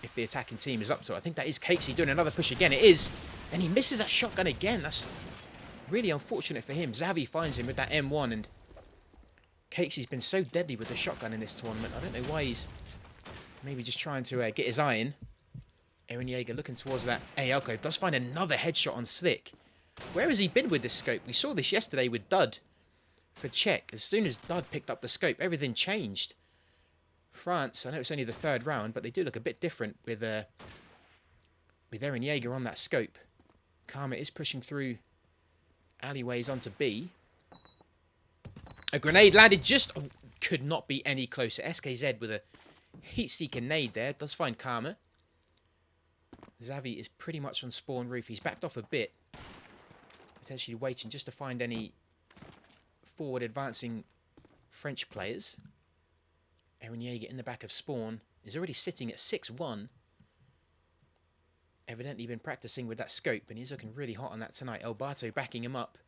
if the attacking team is up to it. I think that is Casey doing another push again. It is. And he misses that shotgun again. That's really unfortunate for him. Xavi finds him with that M1, and Casey's been so deadly with the shotgun in this tournament. I don't know why he's maybe just trying to get his eye in. Eren Yeager looking towards that A alcove. Does find another headshot on Slick. Where has he been with this scope? We saw this yesterday with Dud for Czech. As soon as Dud picked up the scope, everything changed. France, I know it's only the third round, but they do look a bit different with Eren Yeager on that scope. Karma is pushing through alleyways onto B. A grenade landed just... Oh, could not be any closer. SKZ with a heat-seeker nade there. Does find Karma. Xavi is pretty much on spawn roof. He's backed off a bit. Potentially waiting just to find any forward advancing French players. Eren Yeager in the back of spawn is already sitting at 6-1. Evidently been practicing with that scope, and he's looking really hot on that tonight. El Barto backing him up.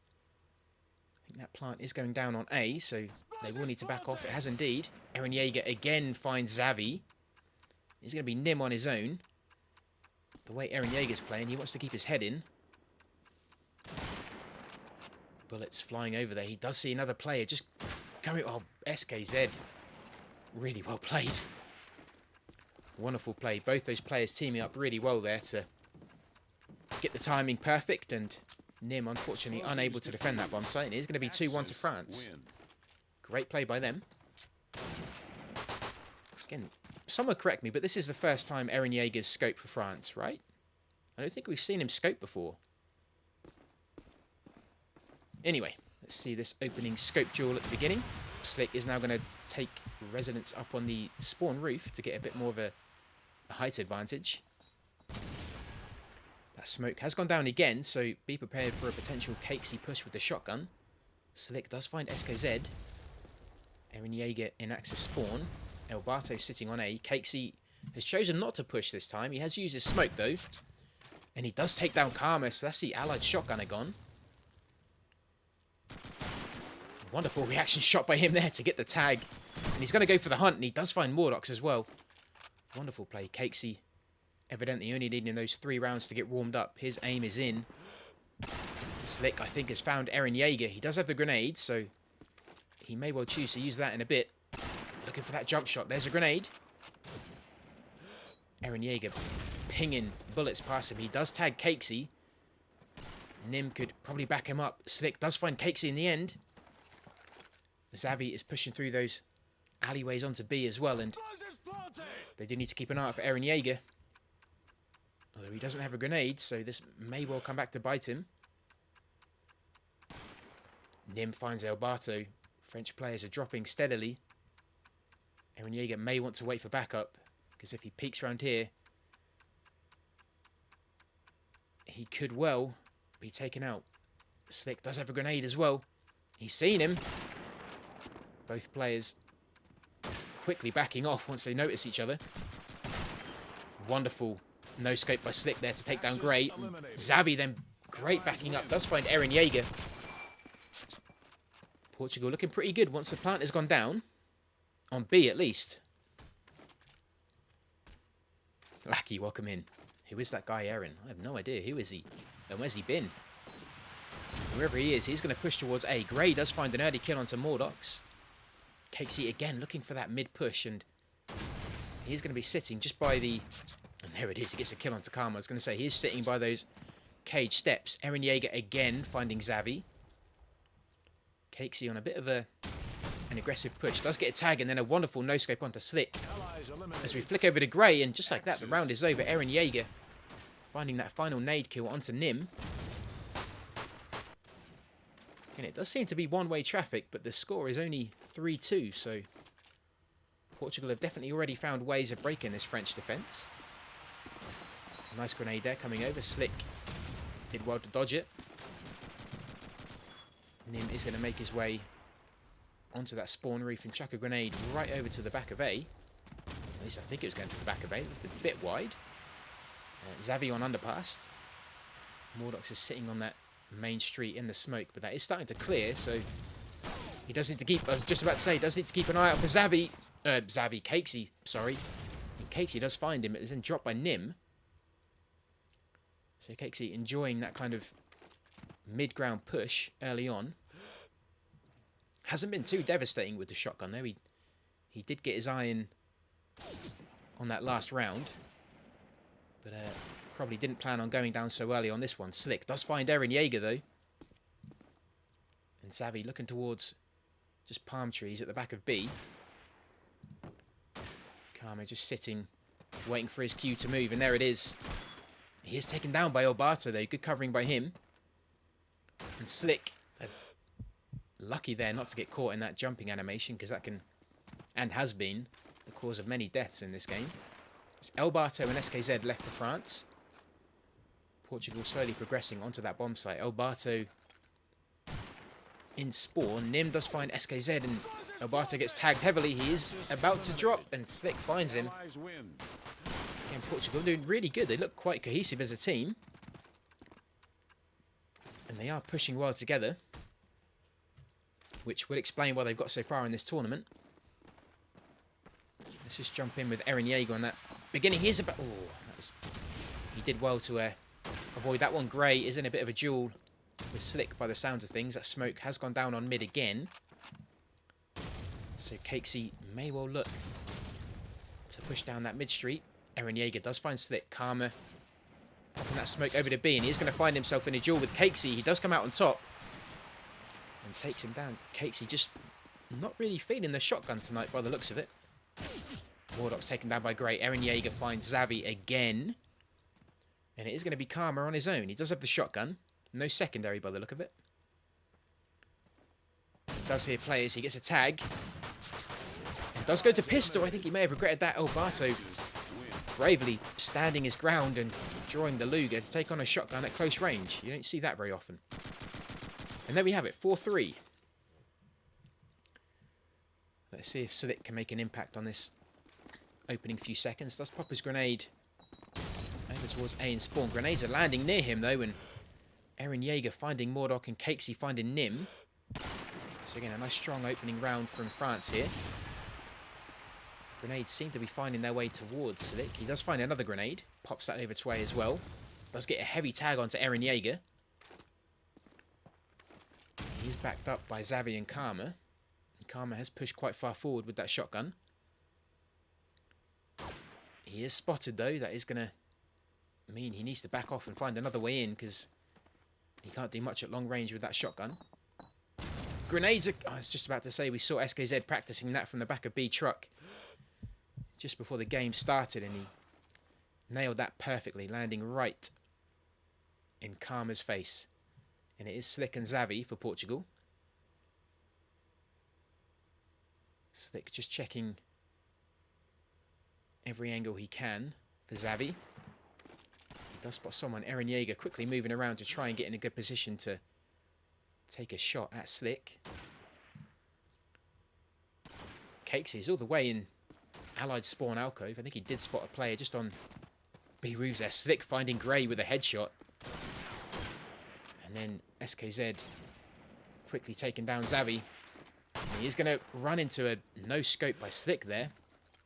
I think that plant is going down on A, so they will need to back off. It has indeed. Eren Yeager again finds Xavi. He's going to be Nim on his own. The way Eren Yeager's playing, he wants to keep his head in. Bullets flying over there. He does see another player just going... Oh, SKZ. Really well played. Wonderful play. Both those players teaming up really well there to get the timing perfect, and Nim, unfortunately, unable to defend that bomb site. And it is going to be 2-1 to France. Great play by them. Again, someone correct me, but this is the first time Eren Yeager's scoped for France, right? I don't think we've seen him scope before. Anyway, let's see this opening scope duel at the beginning. Slick is now going to take residence up on the spawn roof to get a bit more of a height advantage. That smoke has gone down again, so be prepared for a potential cakesy push with the shotgun. Slick does find SKZ. Eren Yeager in access spawn. El Barto sitting on A. Cakesy has chosen not to push this time. He has used his smoke, though. And he does take down Karma, so that's the allied shotgunner gone. Wonderful reaction shot by him there to get the tag. And he's going to go for the hunt, and he does find Morlocks as well. Wonderful play. Cakesy evidently only needing those 3 rounds to get warmed up. His aim is in. Slick, I think, has found Eren Jaeger. He does have the grenade, so he may well choose to use that in a bit. Looking for that jump shot. There's a grenade. Eren Jaeger pinging bullets past him. He does tag Cakesy. Nim could probably back him up. Slick does find Cakesy in the end. Xavi is pushing through those alleyways onto B as well, and they do need to keep an eye out for Eren Jaeger. Although he doesn't have a grenade, so this may well come back to bite him. Nim finds Elbato. French players are dropping steadily. Eren Jaeger may want to wait for backup, because if he peeks around here, he could well be taken out. Slick does have a grenade as well. He's seen him. Both players quickly backing off once they notice each other. Wonderful no-scope by Slick there to take down Grey. Xavi then, great backing up, does find Eren Jaeger. Portugal looking pretty good once the plant has gone down. On B, at least. Lackey, welcome in. Who is that guy, Eren? I have no idea. Who is he? And where's he been? Wherever he is, he's going to push towards A. Grey does find an early kill onto Mordox. Cakesy again looking for that mid-push, and he's going to be sitting just by the... And there it is, he gets a kill onto Karma. I was going to say, he's sitting by those cage steps. Eren Jaeger again finding Xavi. Cakesy on a bit of an aggressive push. Does get a tag and then a wonderful no-scope onto Slick. As we flick over to Grey, and just like that, the round is over. Eren Jaeger finding that final nade kill onto Nim. And it does seem to be one-way traffic, but the score is only 3-2, so Portugal have definitely already found ways of breaking this French defence. Nice grenade there coming over. Slick did well to dodge it. Nim is going to make his way onto that spawn roof and chuck a grenade right over to the back of A. At least I think it was going to the back of A. It's a bit wide. Xavi on underpass. Mordox is sitting on that main street in the smoke, but that is starting to clear, so he does need to keep, I was just about to say, he does need to keep an eye out for Cakesy, sorry. And Cakesy does find him, it is then dropped by Nim. So Cakesy enjoying that kind of mid-ground push early on. Hasn't been too devastating with the shotgun though. He did get his eye in on that last round, but probably didn't plan on going down so early on this one. Slick does find Eren Jaeger though. And Xavi looking towards just palm trees at the back of B. Karma just sitting, waiting for his cue to move, and there it is. He is taken down by Elbato though. Good covering by him. And Slick, lucky there not to get caught in that jumping animation, because that can, and has been, the cause of many deaths in this game. It's Elbato and SKZ left for France. Portugal slowly progressing onto that bomb site. Elbato in spawn. Nim does find SKZ, and Elbato gets tagged heavily. He is about to drop, and Slick finds him. And Portugal doing really good. They look quite cohesive as a team. And they are pushing well together, which would explain why they've got so far in this tournament. Let's just jump in with Eren Jaeger on that beginning. Here's about... Oh, he did well to avoid that one. Grey is in a bit of a duel with Slick by the sounds of things. That smoke has gone down on mid again. So Cakesy may well look to push down that mid street. Eren Jaeger does find Slick. Karma popping that smoke over to B, and he's going to find himself in a duel with Cakesy. He does come out on top and takes him down. Cakesy just not really feeling the shotgun tonight by the looks of it. Mordox taken down by Grey. Eren Jaeger finds Xavi again. And it is going to be Karma on his own. He does have the shotgun. No secondary by the look of it. He does hear players. He gets a tag. And does go to pistol. I think he may have regretted that. Elbato bravely standing his ground and drawing the Luger to take on a shotgun at close range. You don't see that very often. And there we have it. 4-3. Let's see if Slick can make an impact on this opening few seconds. Does pop his grenade over towards A and spawn. Grenades are landing near him though, and Eren Jaeger finding Mordok and Cakesy finding Nim. So again, a nice strong opening round from France here. Grenades seem to be finding their way towards Slick. He does find another grenade. Pops that over to A as well. Does get a heavy tag onto Eren Jaeger. He's backed up by Xavi and Karma. Karma has pushed quite far forward with that shotgun. He is spotted though. That is going to mean he needs to back off and find another way in, because he can't do much at long range with that shotgun. Grenades are... I was just about to say, we saw SKZ practicing that from the back of B truck just before the game started, and he nailed that perfectly, landing right in Karma's face. And it is Slick and Xavi for Portugal. Slick just checking every angle he can for Xavi. He does spot someone. Eren Jaeger quickly moving around to try and get in a good position to take a shot at Slick. Cakesy's all the way in Allied spawn alcove. I think he did spot a player just on B roofs there. Slick finding Grey with a headshot. And then SKZ quickly taking down Xavi. He is going to run into a no-scope by Slick there.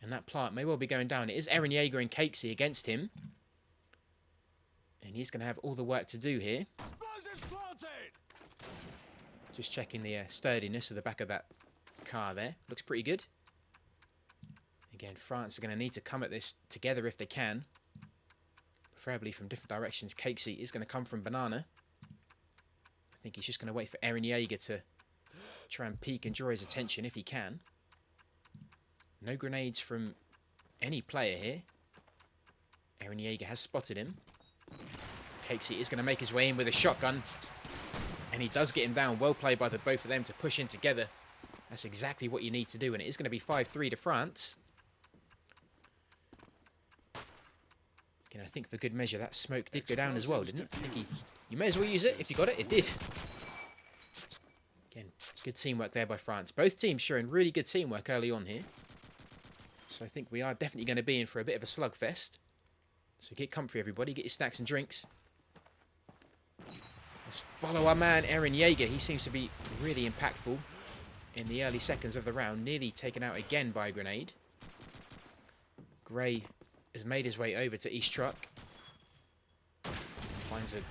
And that plant may well be going down. It is Eren Jaeger and Cakesy against him. And he's going to have all the work to do here. Just checking the sturdiness of the back of that car there. Looks pretty good. Again, France are going to need to come at this together if they can. Preferably from different directions. Cakesy is going to come from Banana. I think he's just going to wait for Eren Jaeger to try and peek and draw his attention if he can. No grenades from any player here. Eren Jaeger has spotted him. Cakesy is going to make his way in with a shotgun. And he does get him down. Well played by the both of them to push in together. That's exactly what you need to do. And it is going to be 5-3 to France. Again, I think for good measure, that smoke did go down as well, didn't it? I think you may as well use it if you got it. It did. Again, good teamwork there by France. Both teams showing really good teamwork early on here. So I think we are definitely going to be in for a bit of a slugfest. So get comfy, everybody. Get your snacks and drinks. Let's follow our man, Eren Jaeger. He seems to be really impactful in the early seconds of the round. Nearly taken out again by a grenade. Grey has made his way over to East Truck. Finds an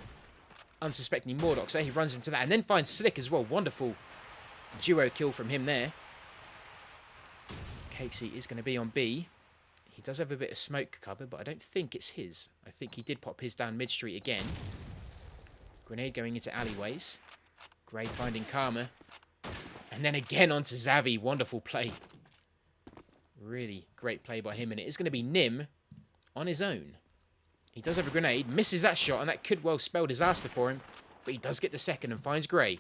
unsuspecting Mordok. So he runs into that and then finds Slick as well. Wonderful duo kill from him there. Cakesy is going to be on B. He does have a bit of smoke cover, but I don't think it's his. I think he did pop his down mid-street again. Grenade going into alleyways. Grey finding Karma. And then again onto Xavi. Wonderful play. Really great play by him. And it is going to be Nim on his own. He does have a grenade. Misses that shot, and that could well spell disaster for him. But he does get the second and finds Grey.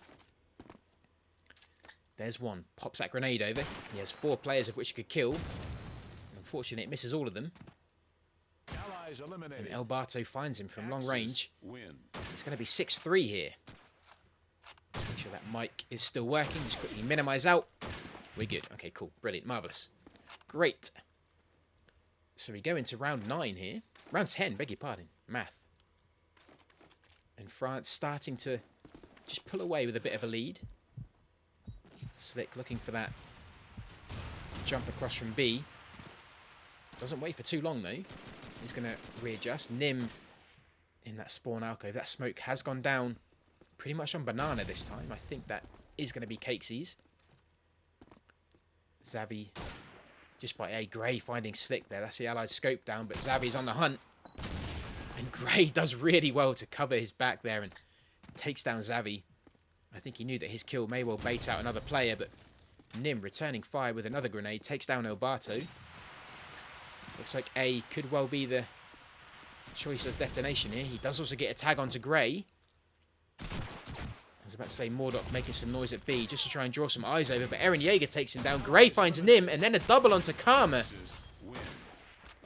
There's one. Pops that grenade over. He has 4 players of which he could kill. Unfortunately, it misses all of them. And El Barto finds him from long range. It's going to be 6-3 here. Make sure that mic is still working. Just quickly minimize out. We're good. Okay, cool. Brilliant. Marvellous. Great. So we go into round 9 here. Round 10, beg your pardon. Math. And France starting to just pull away with a bit of a lead. Slick looking for that jump across from B. Doesn't wait for too long, though. He's going to readjust. Nim in that spawn alcove. That smoke has gone down pretty much on Banana this time. I think that is going to be Cakesy's. Xavi just by A. Grey finding Slick there. That's the Allied scope down, but Xavi's on the hunt. And Grey does really well to cover his back there and takes down Xavi. I think he knew that his kill may well bait out another player, but Nim returning fire with another grenade takes down El Barto. Looks like A could well be the choice of detonation here. He does also get a tag onto Grey. I was about to say Mordok making some noise at B just to try and draw some eyes over, but Eren Jaeger takes him down. Grey finds Nim, and then a double onto Karma.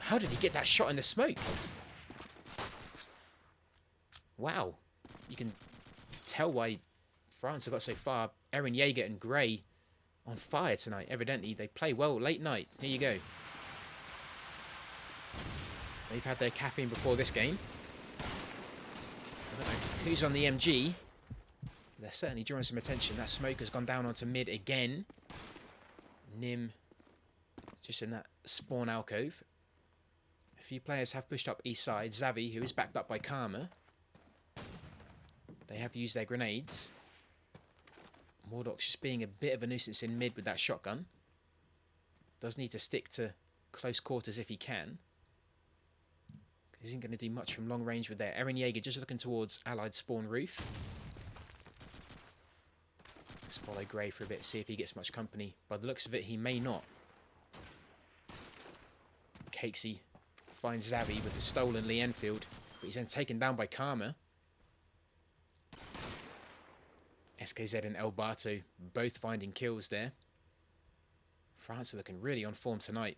How did he get that shot in the smoke? Wow. You can tell why France have got so far. Eren Jaeger and Grey on fire tonight. Evidently, they play well late night. Here you go. They've had their caffeine before this game. I don't know who's on the MG. They're certainly drawing some attention. That smoke has gone down onto mid again. Nim just in that spawn alcove. A few players have pushed up east side. Xavi, who is backed up by Karma. They have used their grenades. Mordoc's just being a bit of a nuisance in mid with that shotgun. Does need to stick to close quarters if he can. He isn't going to do much from long range with there. Eren Jaeger just looking towards Allied spawn roof. Let's follow Grey for a bit, see if he gets much company. By the looks of it, he may not. Cakesy finds Xavi with the stolen Lee Enfield, but he's then taken down by Karma. SKZ and El Bato both finding kills there. France are looking really on form tonight.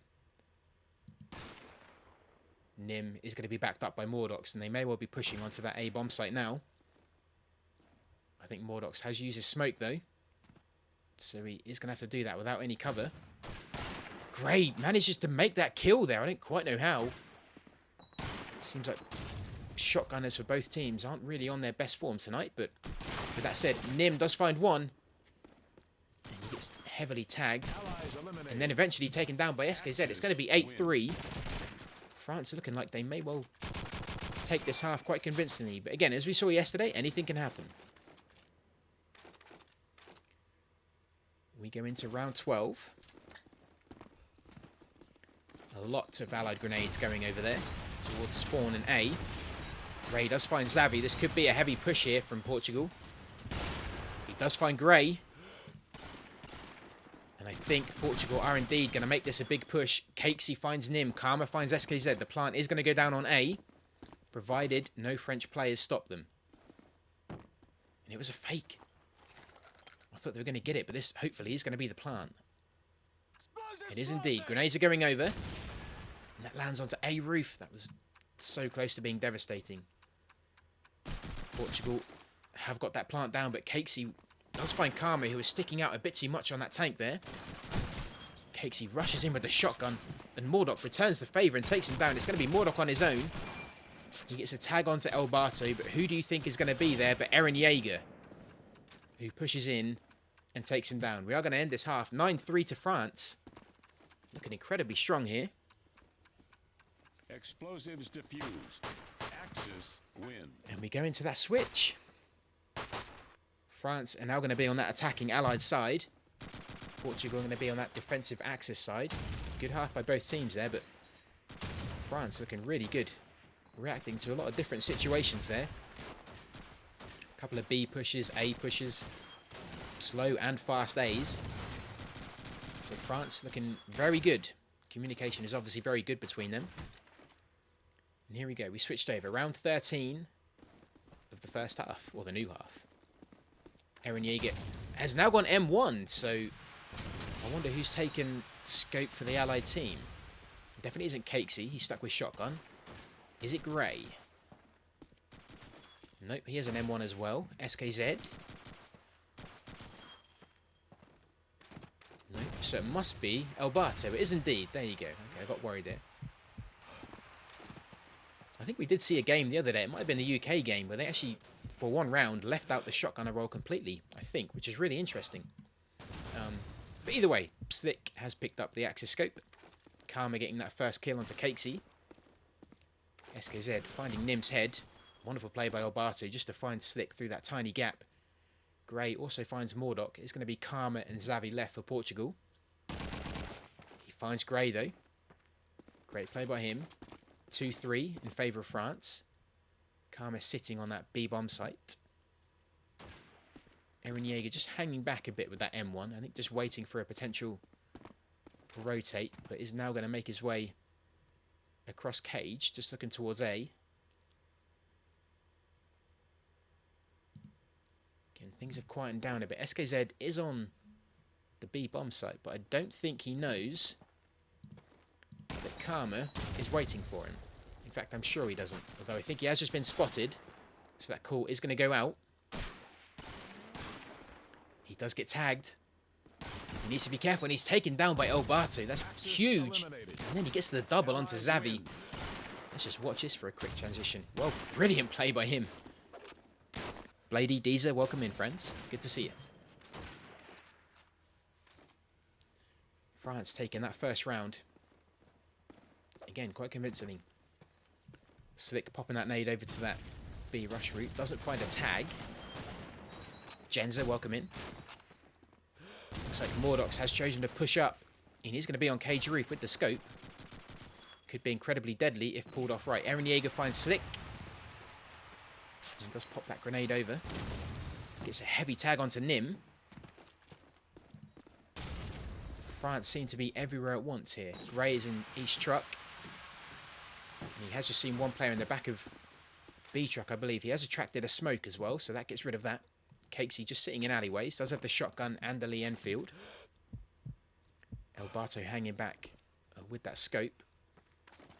Nim is going to be backed up by Mordox, and they may well be pushing onto that A bomb site now. I think Mordox has used his smoke though, so he is going to have to do that without any cover. Great, manages to make that kill there. I don't quite know how. Seems like shotgunners for both teams aren't really on their best form tonight, but with that said, Nim does find one. And he gets heavily tagged, and then eventually taken down by SKZ. It's going to be 8-3. France are looking like they may well take this half quite convincingly. But again, as we saw yesterday, anything can happen. We go into round 12. A lot of Allied grenades going over there towards spawn and A. Ray does find Xavi. This could be a heavy push here from Portugal. He does find Grey. And I think Portugal are indeed going to make this a big push. Cakesy finds Nim. Karma finds SKZ. The plant is going to go down on A, provided no French players stop them. And it was a fake. I thought they were going to get it, but this hopefully is going to be the plant. It is indeed. Grenades are going over. And that lands onto A roof. That was so close to being devastating. Portugal have got that plant down, but Cakesy does find Karma, who is sticking out a bit too much on that tank there. Cakesy rushes in with the shotgun, and Mordoc returns the favour and takes him down. It's going to be Mordoc on his own. He gets a tag onto El Bato, but who do you think is going to be there but Eren Jaeger, who pushes in and takes him down. We are going to end this half 9-3 to France. Looking incredibly strong here. Explosives diffused. Axis win. And we go into that switch. France are now going to be on that attacking Allied side. Portugal are going to be on that defensive Axis side. Good half by both teams there, but France looking really good. Reacting to a lot of different situations there. A couple of B pushes, A pushes. Slow and fast A's. So France looking very good. Communication is obviously very good between them. And here we go. We switched over. Round 13 of the first half, or the new half. Eren Jaeger has now gone M1, so I wonder who's taken scope for the Allied team. Definitely isn't Cakesy. He's stuck with shotgun. Is it Grey? Nope, he has an M1 as well. SKZ. Nope, so it must be El Bato. It is indeed. There you go. Okay, I got worried there. I think we did see a game the other day. It might have been the UK game where they actually, for one round, left out the shotgunner role completely, I think, which is really interesting. But either way, Slick has picked up the Axis scope. Karma getting that first kill onto Cakesy. SKZ finding Nim's head. Wonderful play by El Bato just to find Slick through that tiny gap. Grey also finds Mordoc. It's going to be Karma and Xavi left for Portugal. He finds Grey though. Great play by him. 2-3 in favour of France. Karma sitting on that B bomb site. Eren Jaeger just hanging back a bit with that M1. I think just waiting for a potential rotate, but is now going to make his way across cage, just looking towards A. Again, things have quietened down a bit. SKZ is on the B bomb site, but I don't think he knows that Karma is waiting for him. In fact, I'm sure he doesn't, although I think he has just been spotted, so that call is going to go out. He does get tagged. He needs to be careful, and he's taken down by El Bato. That's huge. And then he gets the double onto Xavi. Let's just watch this for a quick transition. Well, brilliant play by him. Blady, Deezer, welcome in, friends. Good to see you. France taking that first round. Again, quite convincingly. Slick popping that nade over to that B rush route. Doesn't find a tag. Genza, welcome in. Looks like Mordox has chosen to push up. And he's going to be on cage roof with the scope. Could be incredibly deadly if pulled off right. Eren Yeager finds Slick. And does pop that grenade over. Gets a heavy tag onto Nim. France seem to be everywhere at once here. Gray is in East Truck. And he has just seen one player in the back of B Truck, I believe. He has attracted a smoke as well, so that gets rid of that. Cakesy just sitting in alleyways. Does have the shotgun and the Lee Enfield. Elbato hanging back with that scope.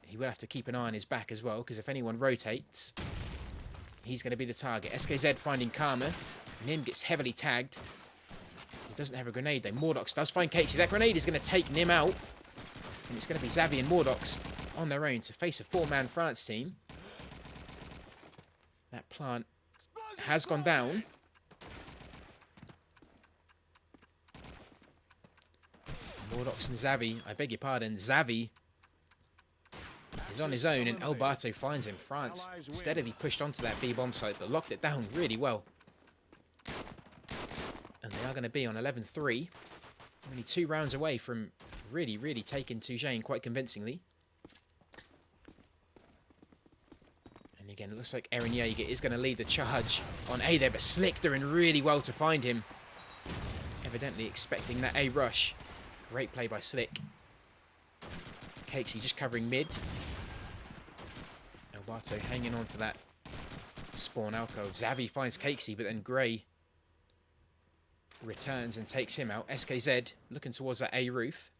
He will have to keep an eye on his back as well, because if anyone rotates, he's going to be the target. SKZ finding Karma. Nim gets heavily tagged. He doesn't have a grenade though. Mordox does find Cakesy. That grenade is going to take Nim out. And it's going to be Xavi and Mordox on their own to face a 4-man France team. That plant has gone down. Mordox and Xavi, I beg your pardon, Xavi is on his own and Elbato finds him. France steadily pushed onto that B-bomb site but locked it down really well. And they are going to be on 11-3. Only 2 rounds away from really taking Toujane quite convincingly. And again, it looks like Eren Yeager is going to lead the charge on A there, but Slick doing really well to find him. Evidently expecting that A rush. Great play by Slick. Cakesy just covering mid. Elbato hanging on for that spawn alcove. Xavi finds Cakesy, but then Gray returns and takes him out. SKZ looking towards that A roof.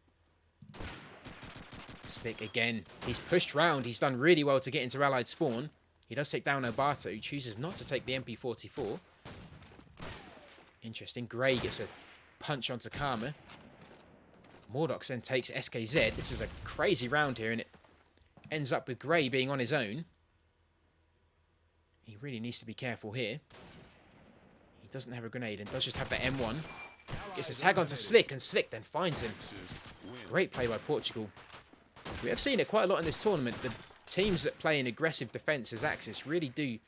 Slick again. He's pushed round. He's done really well to get into allied spawn. He does take down Elbato, who chooses not to take the MP44. Interesting. Gray gets a punch onto Karma. Mordox then takes SKZ. This is a crazy round here, and it ends up with Gray being on his own. He really needs to be careful here. He doesn't have a grenade and does just have the M1. Gets a tag onto Slick, and Slick then finds him. Great play by Portugal. We have seen it quite a lot in this tournament. The teams that play an aggressive defence as Axis really do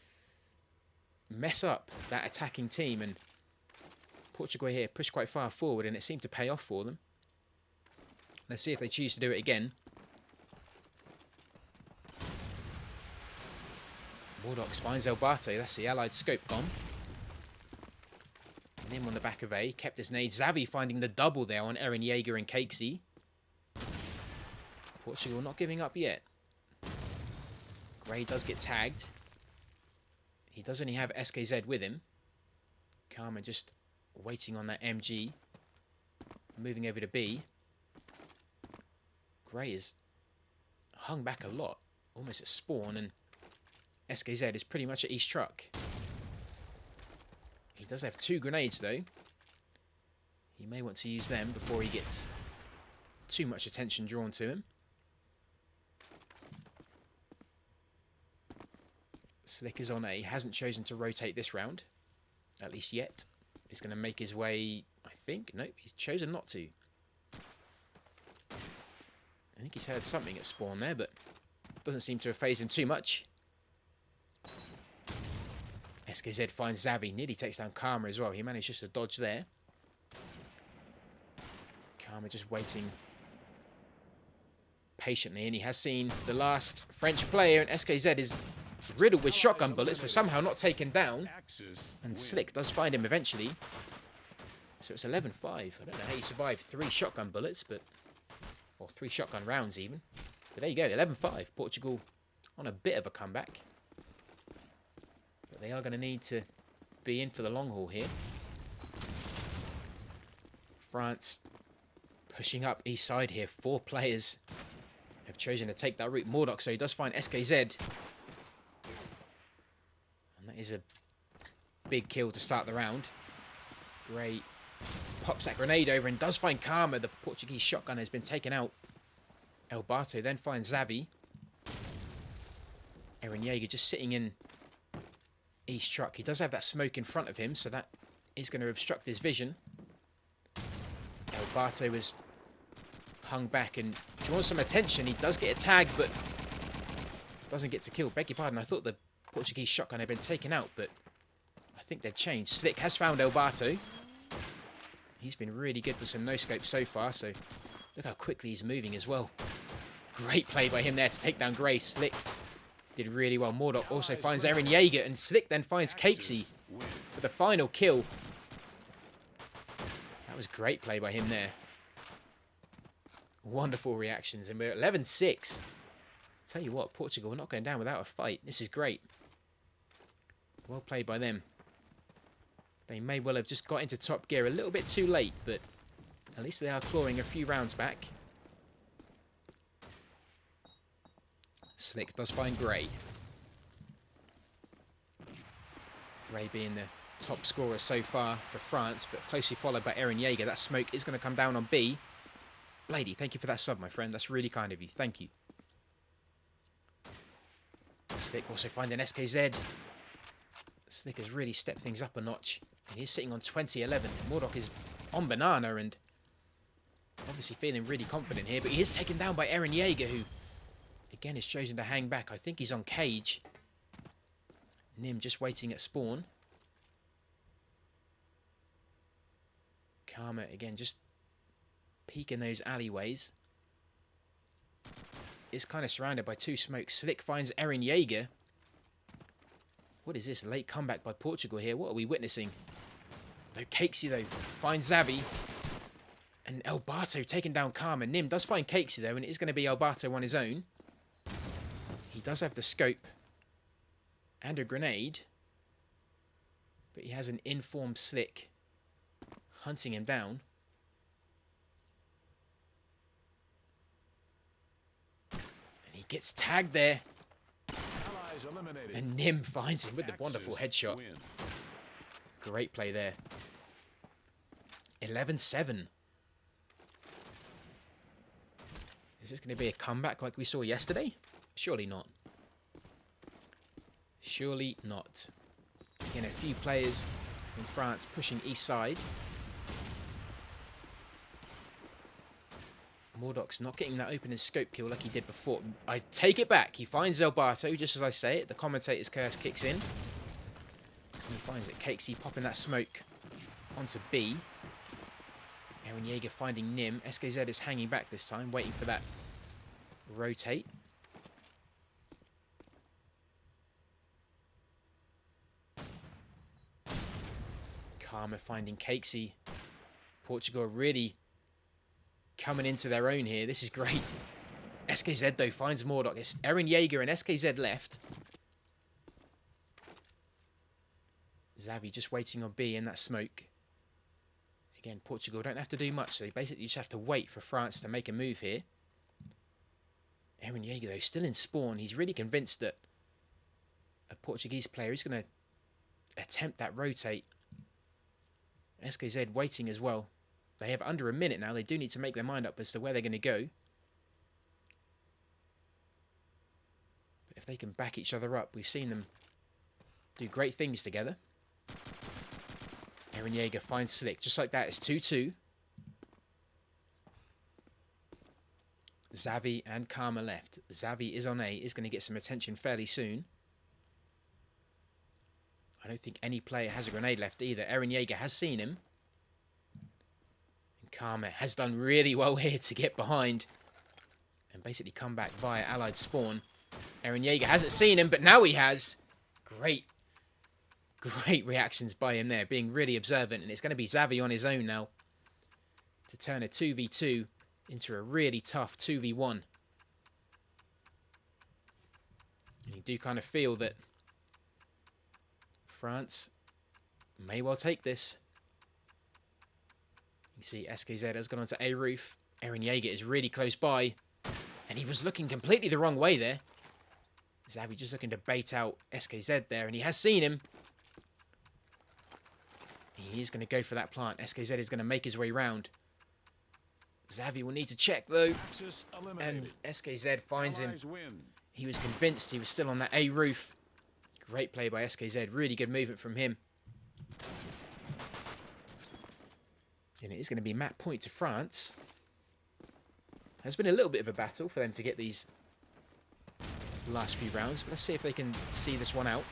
mess up that attacking team, and Portugal here pushed quite far forward, and it seemed to pay off for them. Let's see if they choose to do it again. Mordox finds Elbato. That's the allied scope bomb. Nim on the back of A. Kept his nade. Xavi finding the double there on Eren Yeager and Cakesy. Portugal not giving up yet. Gray does get tagged. He does only have SKZ with him. Karma just waiting on that MG. Moving over to B. Gray is hung back a lot, almost at spawn, and SKZ is pretty much at East Truck. He does have 2 grenades though. He may want to use them before he gets too much attention drawn to him. Slick is on A. He hasn't chosen to rotate this round, at least yet. He's going to make his way, I think. Nope, he's chosen not to. I think he's heard something at spawn there, but doesn't seem to have phased him too much. SKZ finds Xavi. Nearly takes down Karma as well. He managed just to dodge there. Karma just waiting patiently, and he has seen the last French player, and SKZ is riddled with shotgun bullets, but somehow not taken down. And Slick does find him eventually. So it's 11-5. I don't know how you survived 3 shotgun bullets, but... or 3 shotgun rounds even. But there you go, 11-5. Portugal on a bit of a comeback. But they are going to need to be in for the long haul here. France pushing up east side here. 4 players have chosen to take that route. Mordox, so he does find SKZ. And that is a big kill to start the round. Great. Pops that grenade over and does find Karma. The Portuguese shotgun has been taken out. Elbato then finds Xavi. Eren Yeager just sitting in East truck. He does have that smoke in front of him, so that is going to obstruct his vision. El Barto was hung back and drawn some attention. He does get a tag, but doesn't get to kill. Beg your pardon, I thought the Portuguese shotgun had been taken out, but I think they've changed. Slick has found El Barto. He's been really good with some no-scope so far, so look how quickly he's moving as well. Great play by him there to take down Gray. Slick did really well. Mordok also finds Eren Yeager, and Slick then finds Cakesy for the final kill. That was great play by him there. Wonderful reactions, and we're at 11-6. Tell you what, Portugal are not going down without a fight. This is great. Well played by them. They may well have just got into top gear a little bit too late, but at least they are clawing a few rounds back. Slick does find Gray. Gray being the top scorer so far for France, but closely followed by Eren Yeager. That smoke is going to come down on B. Blady, thank you for that sub, my friend. That's really kind of you. Thank you. Slick also finding SKZ. Slick has really stepped things up a notch. And he's sitting on 20-11. Mordok is on banana and obviously feeling really confident here. But he is taken down by Eren Yeager, who again has chosen to hang back. I think he's on cage. Nim just waiting at spawn. Karma again just peeking those alleyways. Is kind of surrounded by two smokes. Slick finds Eren Yeager. What is this? A late comeback by Portugal here. What are we witnessing? Though Cakesy, though, finds Xavi. And El Barto taking down Karma. Nim does find Cakesy, though, and it is going to be El Barto on his own. He does have the scope and a grenade. But he has an informed Slick hunting him down. And he gets tagged there. And Nim finds him with the wonderful headshot. Great play there. 11-7. Is this going to be a comeback like we saw yesterday? Surely not. Surely not. Again, a few players from France pushing east side. Mordok's not getting that opening scope kill like he did before. I take it back. He finds El Barto, just as I say it. The commentator's curse kicks in. And he finds it. Cakesy popping that smoke onto B. Eren Yeager finding Nim. SKZ is hanging back this time, waiting for that rotate. Karma finding Cakesy. Portugal really coming into their own here. This is great. SKZ, though, finds Mordok. It's Eren Yeager and SKZ left. Xavi just waiting on B in that smoke. Again, Portugal don't have to do much. They basically just have to wait for France to make a move here. Eren Yeager, though, still in spawn. He's really convinced that a Portuguese player is going to attempt that rotate. SKZ waiting as well. They have under a minute now. They do need to make their mind up as to where they're going to go. But if they can back each other up, we've seen them do great things together. Eren Yeager finds Slick. Just like that, it's 2-2. Xavi and Karma left. Xavi is on A. Is going to get some attention fairly soon. I don't think any player has a grenade left either. Eren Yeager has seen him. Karma has done really well here to get behind and basically come back via allied spawn. Eren Yeager hasn't seen him, but now he has. Great reactions by him there, being really observant. And it's going to be Xavi on his own now to turn a 2v2 into a really tough 2v1. And you do kind of feel that France may well take this. You see SKZ has gone onto A roof. Eren Yeager is really close by. And he was looking completely the wrong way there. Xavi just looking to bait out SKZ there. And he has seen him. He is going to go for that plant. SKZ is going to make his way round. Xavi will need to check though. And SKZ finds him He was convinced he was still on that A roof. Great play by SKZ. Really good movement from him. And it is going to be map point to France. Has been a little bit of a battle for them to get these last few rounds. But let's see if they can see this one out.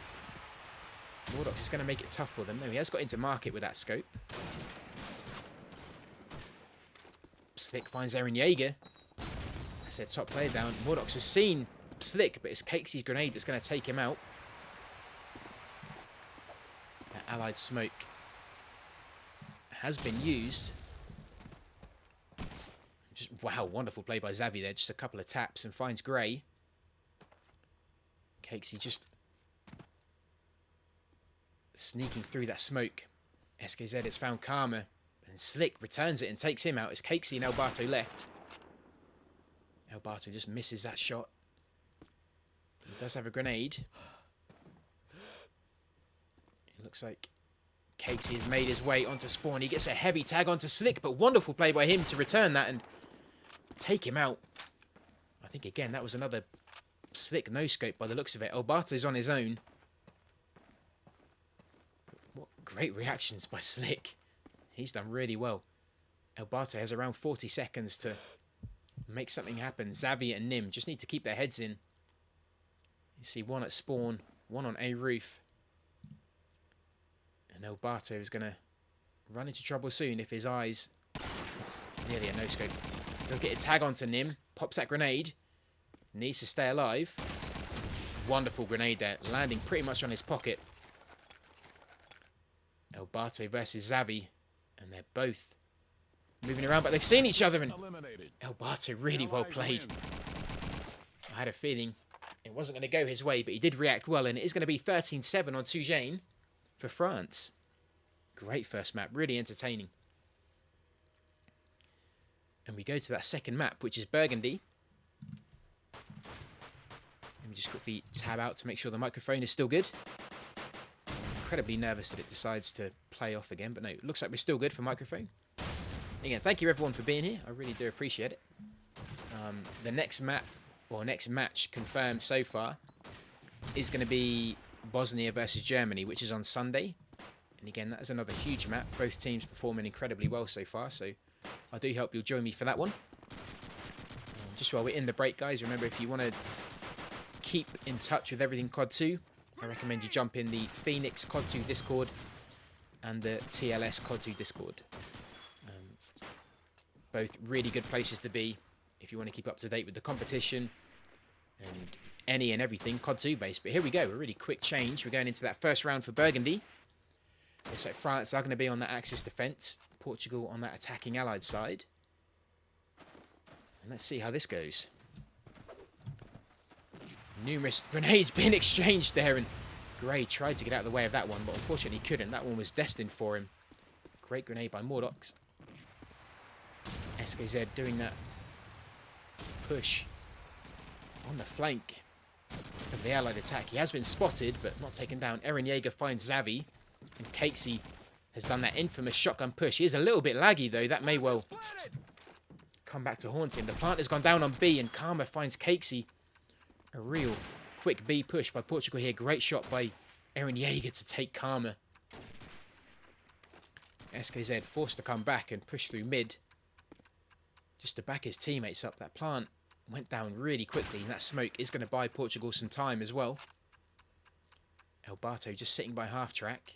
Mordox is going to make it tough for them. No, he has got into market with that scope. Slick finds Eren Jaeger. That's their top player down. Mordox has seen Slick, but it's Cakesy's grenade that's going to take him out. That allied smoke has been used. Just, wow, wonderful play by Xavi there. Just a couple of taps and finds Grey. Cakesy just sneaking through that smoke. SKZ has found Karma. And Slick returns it and takes him out. It's Cakesy and Elbato left. Elbato just misses that shot. He does have a grenade. It looks like Cakesy has made his way onto spawn. He gets a heavy tag onto Slick, but wonderful play by him to return that and take him out. I think, again, that was another Slick no-scope by the looks of it. Elbato's on his own. What great reactions by Slick. He's done really well. Elbato has around 40 seconds to make something happen. Xavi and Nim just need to keep their heads in. You see one at spawn, one on A roof. And Elbato is going to run into trouble soon if his eyes... nearly a no-scope. Does get a tag onto Nim. Pops that grenade. Needs to stay alive. Wonderful grenade there. Landing pretty much on his pocket. Elbato versus Xavi. And they're both moving around, but they've seen each other. And Elbato really well played. I had a feeling it wasn't going to go his way, but he did react well. And it is going to be 13-7 on Toujane for France. Great first map. Really entertaining. And we go to that second map, which is Burgundy. Let me just quickly tab out to make sure the microphone is still good. Incredibly nervous that it decides to play off again, but no, it looks like we're still good for microphone. Again, thank you everyone for being here. I really do appreciate it. The next map, or next match confirmed so far, is going to be Bosnia versus Germany, which is on Sunday. And again, that is another huge map. Both teams performing incredibly well so far, so I do hope you'll join me for that one. Just while we're in the break, guys, remember if you want to keep in touch with everything CoD2, I recommend you jump in the Phoenix CoD2 Discord and the TLS CoD2 Discord. Both really good places to be if you want to keep up to date with the competition and any and everything CoD2 based. But here we go, a really quick change. We're going into that first round for Burgundy. Looks like France are going to be on that Axis defence, Portugal on that attacking allied side. And let's see how this goes. Numerous grenades being exchanged there, and Grey tried to get out of the way of that one, but unfortunately couldn't. That one was destined for him. Great grenade by Mordox. SKZ doing that push on the flank of the allied attack. He has been spotted, but not taken down. Eren Jaeger finds Xavi, and Cakesy has done that infamous shotgun push. He is a little bit laggy, though. That may well come back to haunt him. The plant has gone down on B, and Karma finds Cakesy. A real quick B push by Portugal here. Great shot by Eren Jaeger to take Karma. SKZ forced to come back and push through mid, just to back his teammates up. That plant went down really quickly, and that smoke is going to buy Portugal some time as well. Elbato just sitting by half track.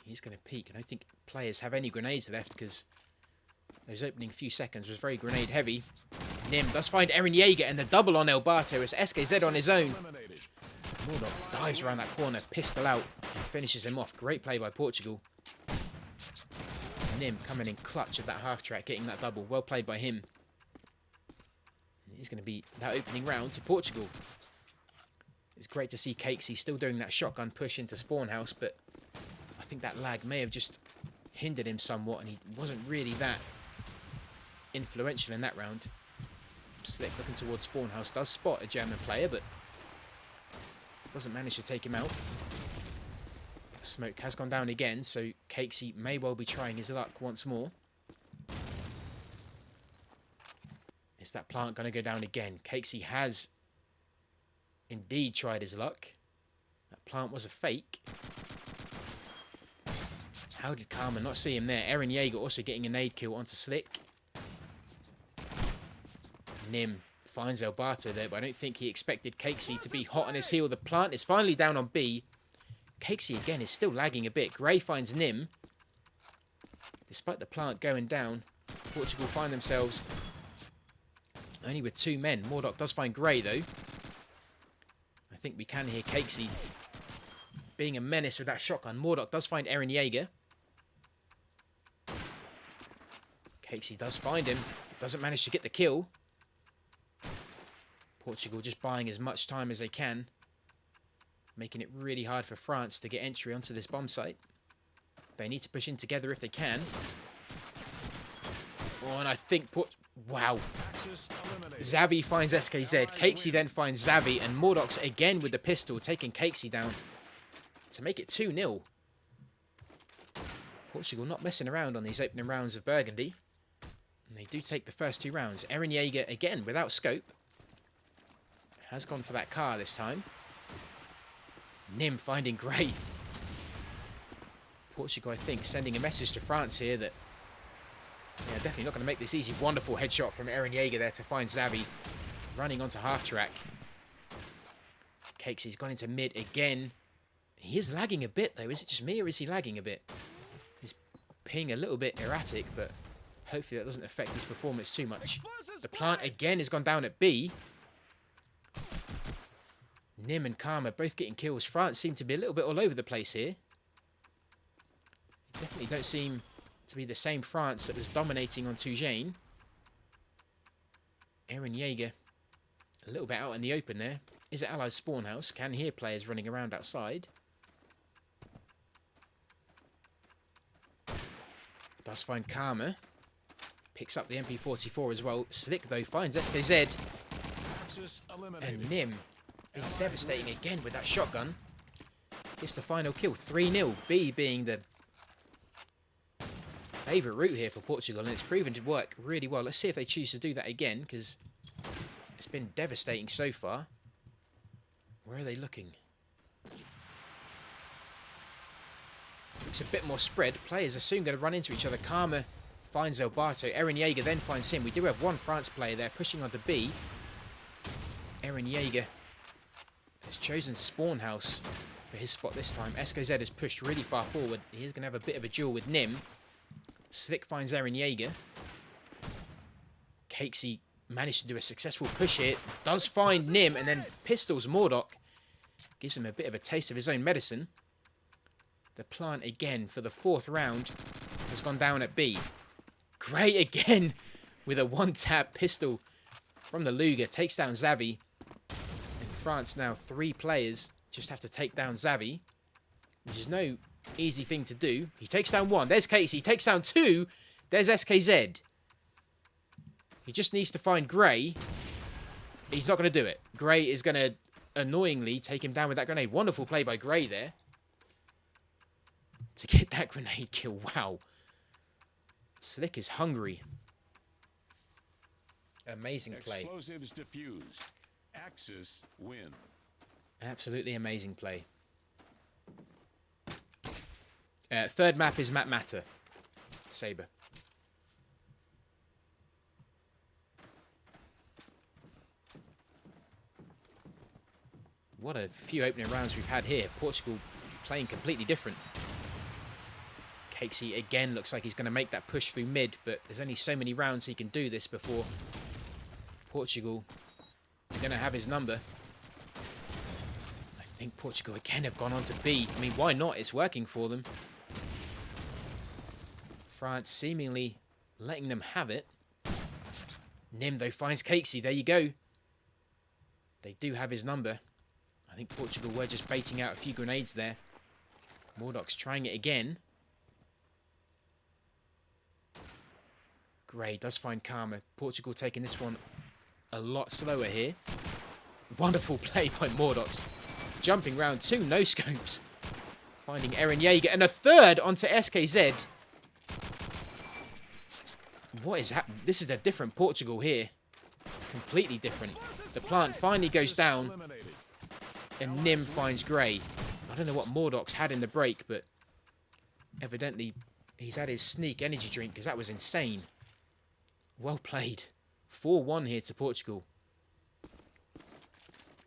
He's going to peek. I don't think players have any grenades left because those opening few seconds was very grenade heavy. Nim does find Eren Jaeger, and the double on Elbato as SKZ on his own. Mordor dives around that corner, pistol out, and finishes him off. Great play by Portugal. Nim coming in clutch at that half track, getting that double. Well played by him. And it's going to be that opening round to Portugal. It's great to see Cakesy still doing that shotgun push into spawn house, but I think that lag may have just hindered him somewhat, and he wasn't really that influential in that round. Slick looking towards spawn house, does spot a German player, but doesn't manage to take him out. Smoke has gone down again, so Cakesy may well be trying his luck once more. Is that plant going to go down again? Cakesy has indeed tried his luck. That plant was a fake. How did Karma not see him there? Eren Yeager also getting a nade kill onto Slick. Nim finds Elbato there, but I don't think he expected Cakesy to be hot on his heel. The plant is finally down on B. Cakesy again is still lagging a bit. Gray finds Nim. Despite the plant going down, Portugal find themselves only with 2 men. Mordok does find Gray though. I think we can hear Cakesy being a menace with that shotgun. Mordok does find Eren Yeager. Cakesy does find him. Doesn't manage to get the kill. Portugal just buying as much time as they can. Making it really hard for France to get entry onto this bomb site. They need to push in together if they can. Oh, and I think... Wow. Xavi finds SKZ. Cakesy then finds Xavi. And Mordox again with the pistol, taking Cakesy down to make it 2-0. Portugal not messing around on these opening rounds of Burgundy. And they do take the first 2 rounds. Eren Yeager, again, without scope. Has gone for that car this time. Nim finding Gray. Portugal, I think, sending a message to France here that... Yeah, definitely not going to make this easy. Wonderful headshot from Eren Yeager there to find Xavi. Running onto half-track. Cakesy's gone into mid again. He is lagging a bit, though. Is it just me, or is he lagging a bit? He's ping a little bit erratic, but hopefully that doesn't affect his performance too much. The plant again has gone down at B. Nim and Karma both getting kills. France seem to be a little bit all over the place here. They definitely don't seem to be the same France that was dominating on Toujane. Eren Yeager a little bit out in the open there. Is it Allies spawn house? Can hear players running around outside. Does find Karma. Picks up the MP44 as well. Slick though finds SKZ. And Nim being devastating again with that shotgun. Gets the final kill. 3-0. B being the favourite route here for Portugal, and it's proven to work really well. Let's see if they choose to do that again, because it's been devastating so far. Where are they looking? Looks a bit more spread. Players are soon going to run into each other. Karma finds Elbato. Eren Yeager then finds him. We do have one France player there pushing onto B. Eren Yeager has chosen Spawn House for his spot this time. SKZ has pushed really far forward. He is going to have a bit of a duel with Nim. Slick finds Eren Yeager. Cakesy managed to do a successful push here. Does find Nim, and then pistols Mordok. Gives him a bit of a taste of his own medicine. The plant again for the 4th round has gone down at B. Great again with a one-tap pistol from the Luger. Takes down Xavi. In France now, 3 players just have to take down Xavi, which is no easy thing to do. He takes down 1. There's Casey. He takes down 2. There's SKZ. He just needs to find Gray. He's not going to do it. Gray is going to annoyingly take him down with that grenade. Wonderful play by Gray there to get that grenade kill. Wow. Slick is hungry. Amazing play. Explosives diffuse. Axis win. Absolutely amazing play. 3rd map is Map Matter. Saber. What a few opening rounds we've had here. Portugal playing completely different. Cakesy again looks like he's going to make that push through mid, but there's only so many rounds he can do this before Portugal are going to have his number. I think Portugal again have gone on to B. I mean, why not? It's working for them. France seemingly letting them have it. Nim, though, finds Cakesy. There you go. They do have his number. I think Portugal were just baiting out a few grenades there. Mordok's trying it again. Gray does find Karma. Portugal taking this one a lot slower here. Wonderful play by Mordox. Jumping round 2 no-scopes. Finding Eren Yeager. And a 3rd onto SKZ. What is happening? This is a different Portugal here. completely different. The plant finally goes down, Eliminated. and Nim finds Grey. I don't know what Mordock's had in the break, but evidently he's had his sneak energy drink, because that was insane. Well played. 4-1 here to Portugal.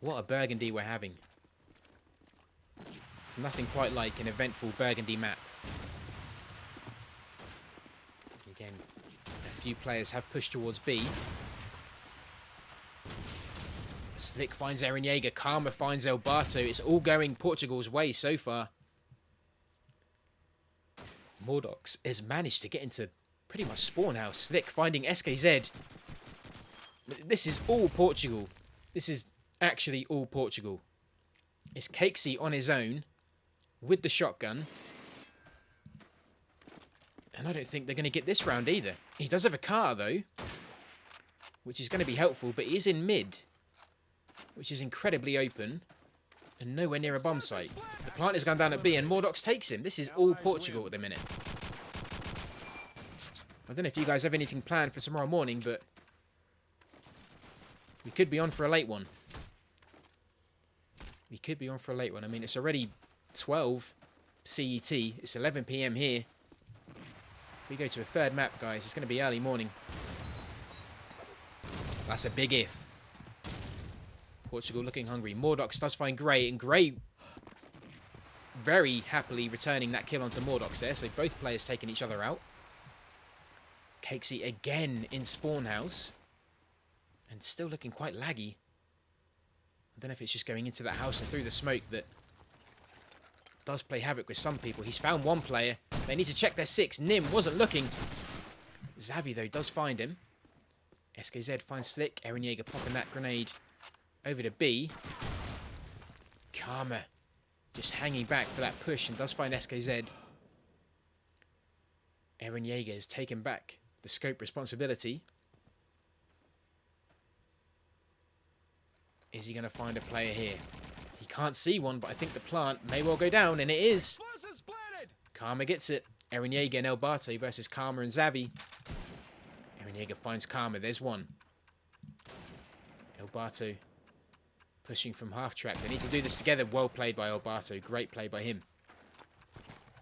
What a Burgundy we're having. It's nothing quite like an eventful Burgundy map. Again, a few players have pushed towards B. Slick finds Eren Jaeger. Karma finds El Barto. It's all going Portugal's way so far. Mordox has managed to get into pretty much spawn house. Slick finding SKZ. This is all Portugal. This is actually all Portugal. It's Cakesy on his own with the shotgun. And I don't think they're going to get this round either. He does have a car though, which is going to be helpful, but he is in mid, which is incredibly open and nowhere near a bomb site. The plant has gone down at B and Mordox takes him. This is all Portugal at the minute. I don't know if you guys have anything planned for tomorrow morning, but we could be on for a late one. We could be on for a late one. I mean, it's already 12 CET. It's 11 PM here. If we go to a third map, guys, it's going to be early morning. That's a big if. Portugal looking hungry. Mordox does find Grey, and Grey very happily returning that kill onto Mordox there. So both players taking each other out. Cakesy again in spawn house. And still looking quite laggy. I don't know if it's just going into that house and through the smoke that does play havoc with some people. He's found one player. They need to check their 6. Nim wasn't looking. Xavi, though, does find him. SKZ finds Slick. Eren Jaeger popping that grenade over to B. Karma just hanging back for that push and does find SKZ. Eren Jaeger has taken back the scope responsibility. Is he going to find a player here? He can't see one, but I think the plant may well go down, and it is. Karma gets it. Eren Jaeger and El Barto versus Karma and Xavi. Eren Jaeger finds Karma. There's one. El Barto pushing from half track. They need to do this together. Well played by El Barto. Great play by him.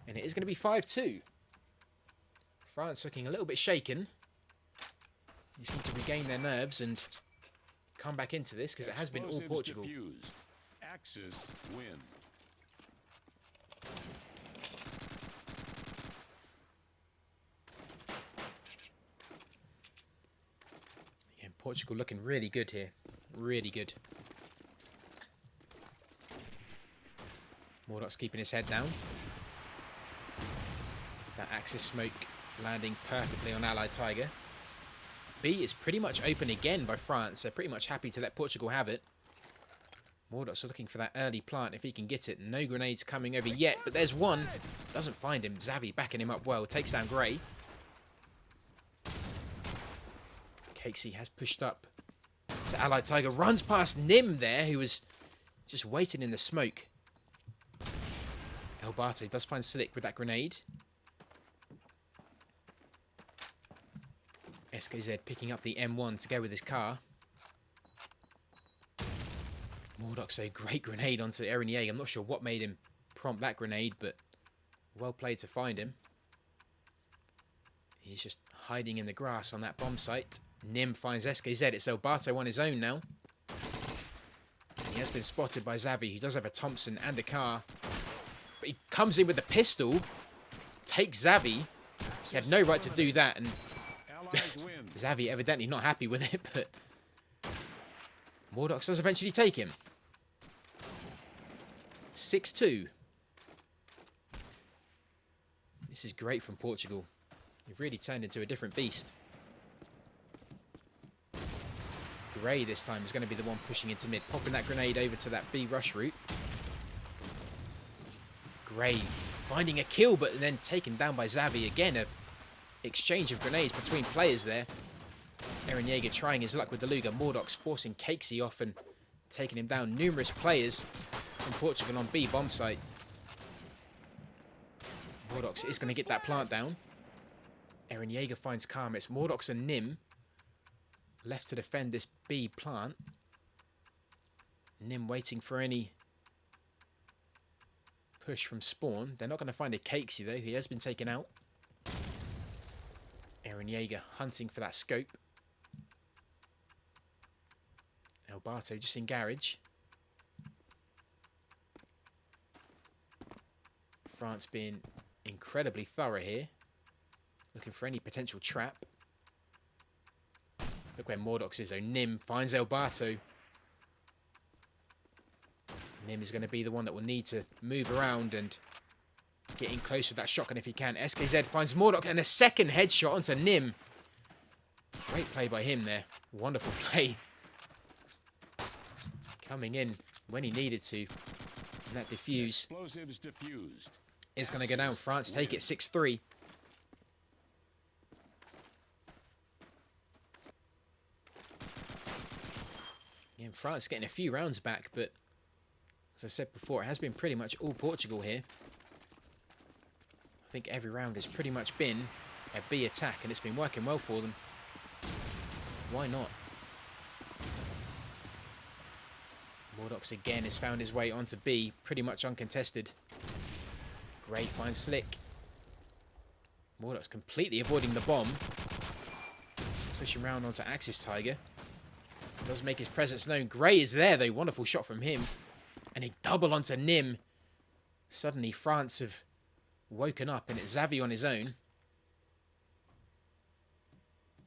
And it is going to be 5-2. France looking a little bit shaken. They just need to regain their nerves and come back into this, because it has been all Portugal. Diffused. Axis win. Yeah, Portugal looking really good here. Really good. Mordock's keeping his head down. That Axis smoke landing perfectly on Allied Tiger. B is pretty much open again by France. They're pretty much happy to let Portugal have it. Mordock's looking for that early plant if he can get it. No grenades coming over yet, but there's one. Doesn't find him. Xavi backing him up well. Takes down Grey. Cakesy has pushed up to Allied Tiger. Runs past Nim there, who was just waiting in the smoke. El Barto does find Slick with that grenade. SKZ picking up the M1 to go with his car. Mordock's a great grenade onto Eren Jaeger. I'm not sure what made him prompt that grenade, but well played to find him. He's just hiding in the grass on that bomb site. Nim finds SKZ. It's El Barto on his own now. He has been spotted by Xavi. He does have a Thompson and a car. But he comes in with a pistol. Takes Xavi. He had no right to do that, and Xavi evidently not happy with it, but Mordox does eventually take him. 6-2. This is great from Portugal. They've really turned into a different beast. Grey this time is going to be the one pushing into mid, popping that grenade over to that B rush route. Grey finding a kill, but then taken down by Xavi. Again, a exchange of grenades between players there. Eren Jaeger trying his luck with the Luger. Mordox forcing Cakesy off and taking him down. Numerous players from Portugal on B bomb site. Mordox is going to get that plant down. Eren Jaeger finds Karma. It's Mordox and Nim. left to defend this B plant. Nim waiting for any push from spawn. They're not going to find a Cakesy though. He has been taken out. Eren Jaeger hunting for that scope. Alberto just in garage. France being incredibly thorough here. Looking for any potential trap. Look where Mordox is though. Nim finds Alberto. Nim is going to be the one that will need to move around and get in close with that shotgun if he can. SKZ finds Mordox and a second headshot onto Nim. Great play by him there. Wonderful play. Coming in when he needed to. And that defuse Explosives diffused. is going to go down. France take it 6-3. And France getting a few rounds back, but as I said before, it has been pretty much all Portugal here. I think every round has pretty much been a B attack, and it's been working well for them. Why not? Mordox again has found his way onto B, pretty much uncontested. Gray finds Slick. Mordox completely avoiding the bomb. Pushing round onto Axis Tiger. Does make his presence known. Gray is there though. Wonderful shot from him. And a double onto Nim. Suddenly France have woken up and it's Xavi on his own.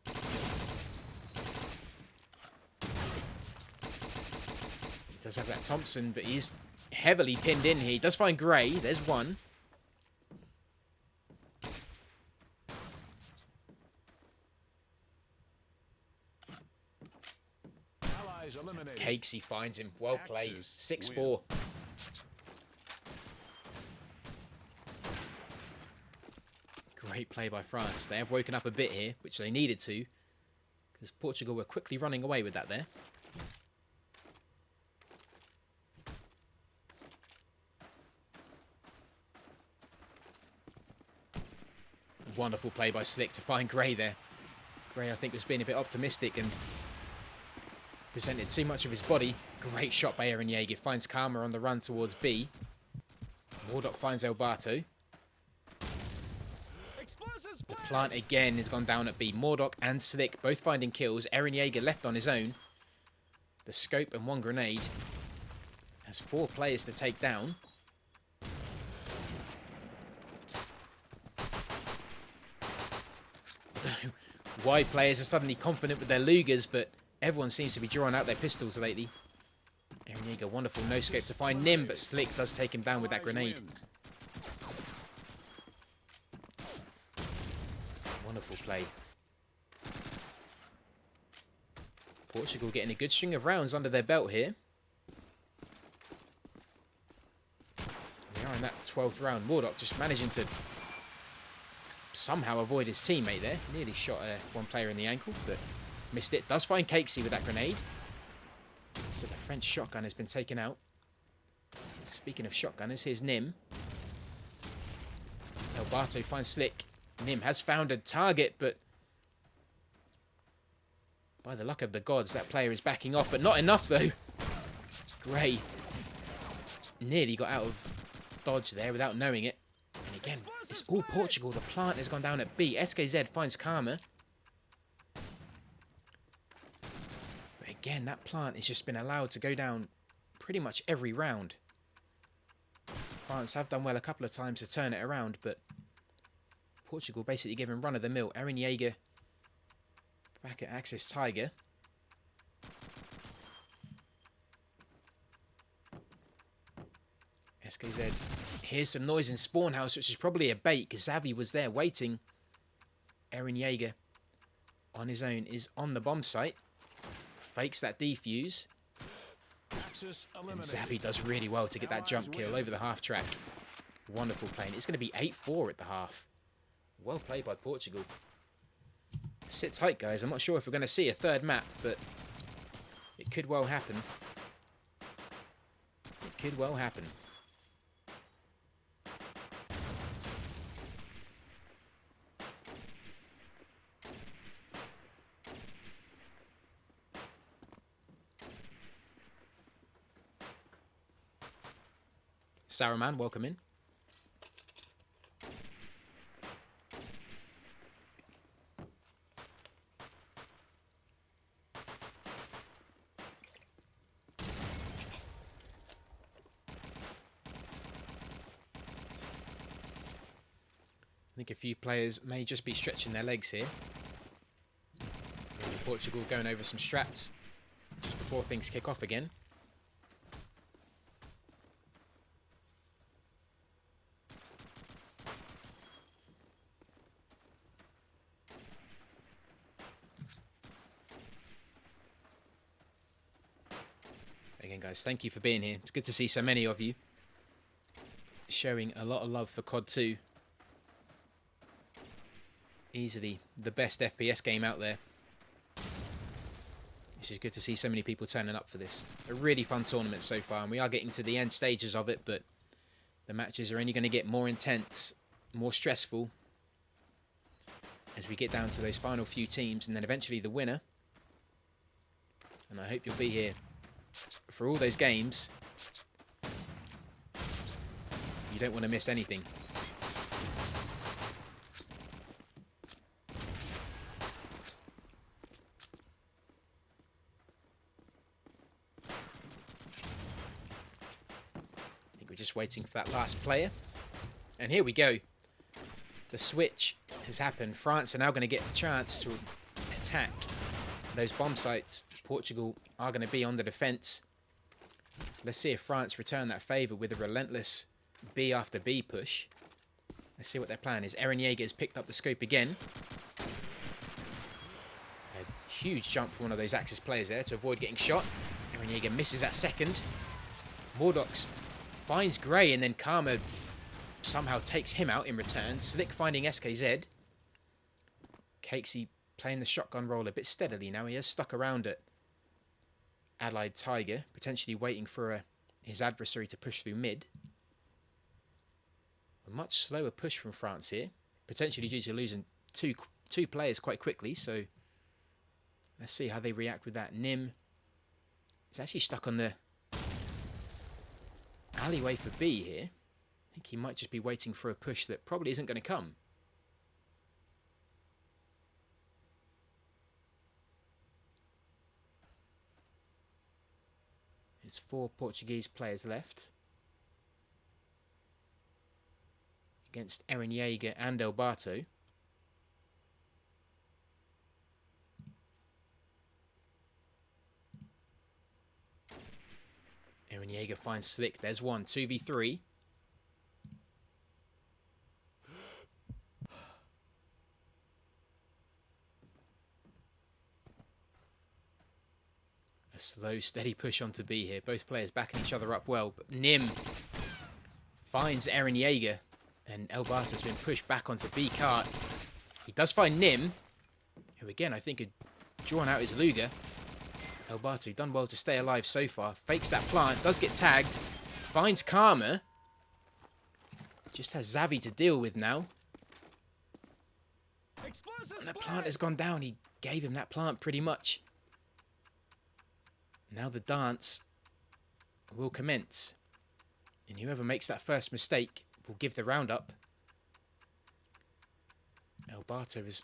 He does have that Thompson, but he's heavily pinned in here. He does find Gray. There's one. Cakesy finds him. Well played. 6-4. Great play by France. They have woken up a bit here, which they needed to, because Portugal were quickly running away with that there. Wonderful play by Slick to find Gray there. Gray, I think, was being a bit optimistic and presented too much of his body. Great shot by Eren Jaeger. Finds Karma on the run towards B. Mordock finds Alberto. The plant again has gone down at B. Mordock and Slick both finding kills. Eren Jaeger left on his own. The scope and one grenade. Has 4 players to take down. I don't know why players are suddenly confident with their Lugers, but everyone seems to be drawing out their pistols lately. Eren Jaeger, wonderful no-scope to find Nim, but Slick does take him down with that grenade. Wonderful play. Portugal getting a good string of rounds under their belt here. They are in that 12th round. Mordock just managing to somehow avoid his teammate there. Nearly shot one player in the ankle, but missed it. Does find Cakesy with that grenade. So the French shotgun has been taken out. Speaking of shotgunners, here's Nim. Alberto finds Slick. Nim has found a target, but by the luck of the gods, that player is backing off, but not enough though. Gray nearly got out of dodge there without knowing it. And again, it's all Portugal. The plant has gone down at B. SKZ finds Karma. But again, that plant has just been allowed to go down pretty much every round. France have done well a couple of times to turn it around, but Portugal basically given run of the mill. Eren Jaeger back at Axis Tiger. SKZ. Here's some noise in Spawn House, which is probably a bait because Xavi was there waiting. Eren Jaeger on his own is on the bomb site. Fakes that defuse. And Xavi does really well to get that jump kill over the half track. Wonderful play. And it's going to be 8-4 at the half. Well played by Portugal. Sit tight, guys. I'm not sure if we're going to see a third map, but it could well happen. It could well happen. Saruman, welcome in. I think a few players may just be stretching their legs here. Maybe Portugal going over some strats just before things kick off again. Again, guys, thank you for being here. It's good to see so many of you showing a lot of love for CoD2. Easily the best FPS game out there. It's just good to see so many people turning up for this. A really fun tournament so far, and we are getting to the end stages of it, but the matches are only going to get more intense, more stressful as we get down to those final few teams, and then eventually the winner. And I hope you'll be here for all those games. You don't want to miss anything. Just waiting for that last player. And here we go. The switch has happened. France are now going to get the chance to attack those bomb sites. Portugal are going to be on the defense. Let's see if France return that favor with a relentless B after B push. Let's see what their plan is. Eren Yeager has picked up the scope again. A huge jump for one of those Axis players there to avoid getting shot. Eren Yeager misses that second. Mordox finds Grey, and then Karma somehow takes him out in return. Slick finding SKZ. Cakesy playing the shotgun role a bit steadily now. He has stuck around at Allied Tiger, potentially waiting for his adversary to push through mid. A much slower push from France here, potentially due to losing two players quite quickly. So let's see how they react with that. Nim is actually stuck on the alleyway for B here. I think he might just be waiting for a push that probably isn't going to come. There's 4 Portuguese players left against Eren Yeager and Elbato. Eren Yeager finds Slick. There's one. 2v3. A slow, steady push onto B here. Both players backing each other up well. But Nim finds Eren Yeager. And Elbato's been pushed back onto B cart. He does find Nim, who again I think had drawn out his Luger. Elbato done well to stay alive so far. Fakes that plant, does get tagged. Finds Karma. Just has Xavi to deal with now. And the plant has gone down. He gave him that plant pretty much. Now the dance will commence. And whoever makes that first mistake will give the round up. Elbato has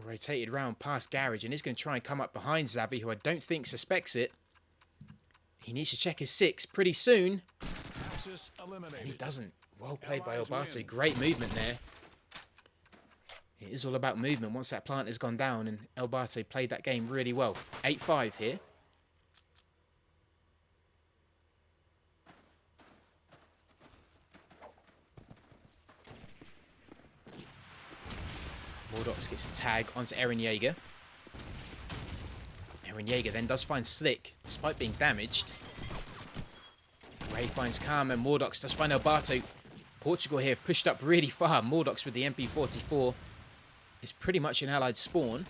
rotated round past Garage and is going to try and come up behind Xavi, who I don't think suspects it. He needs to check his 6 pretty soon. And he doesn't. Well played by Elbato. Great movement there. It is all about movement once that plant has gone down, and Elbato played that game really well. 8-5 here. Mordox gets a tag onto Eren Yeager. Eren Yeager then does find Slick, despite being damaged. Ray finds Karma. Mordox does find Elbato. Portugal here have pushed up really far. Mordox with the MP44 is pretty much an allied spawn.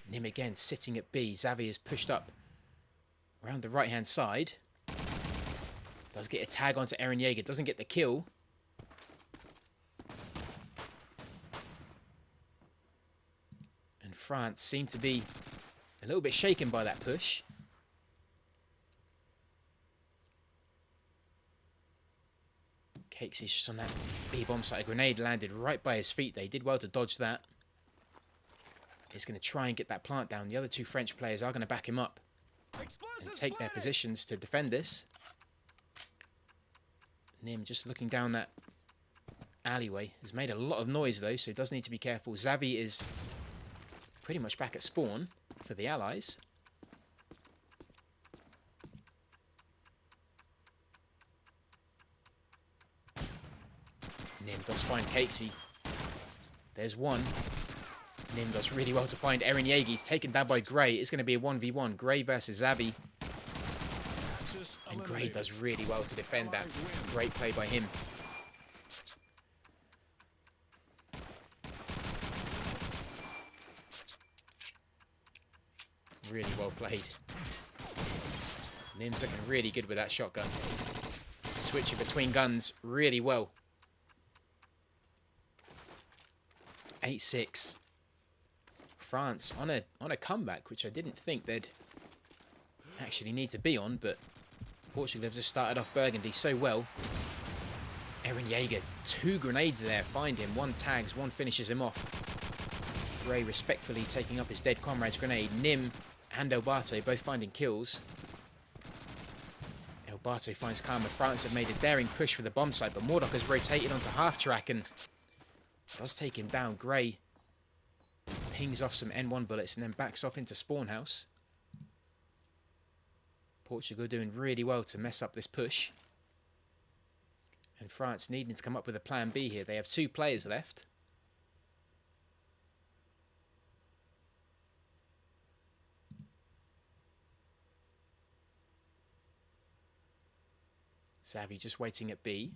Nim again sitting at B. Xavi is pushed up around the right-hand side. Does get a tag onto Eren Yeager. Doesn't get the kill. And France seem to be a little bit shaken by that push. Cakesy's just on that B-bomb site. A grenade landed right by his feet. They did well to dodge that. He's going to try and get that plant down. The other two French players are going to back him up and take their positions to defend this. Nim just looking down that alleyway. Has made a lot of noise though, so he does need to be careful. Xavi is pretty much back at spawn for the Allies. Nim does find Catesy. There's one. Nim does really well to find Eren Yeager. He's taken down by Gray. It's going to be a 1v1. Gray versus Xavi. And Gray does really well to defend that. Great play by him. Really well played. Nim's looking really good with that shotgun. Switching between guns really well. 8-6. France on a comeback, which I didn't think they'd actually need to be on, but Portugal have just started off Burgundy so well. Eren Yeager, 2 grenades there, find him. 1 tags, 1 finishes him off. Gray respectfully taking up his dead comrade's grenade. Nim and Elbarte both finding kills. Elbarte finds Karma. France have made a daring push for the bomb site, but Mordok has rotated onto half track and does take him down. Gray pings off some N1 bullets and then backs off into spawn house. Portugal doing really well to mess up this push. And France needing to come up with a plan B here. They have 2 players left. Xavi just waiting at B.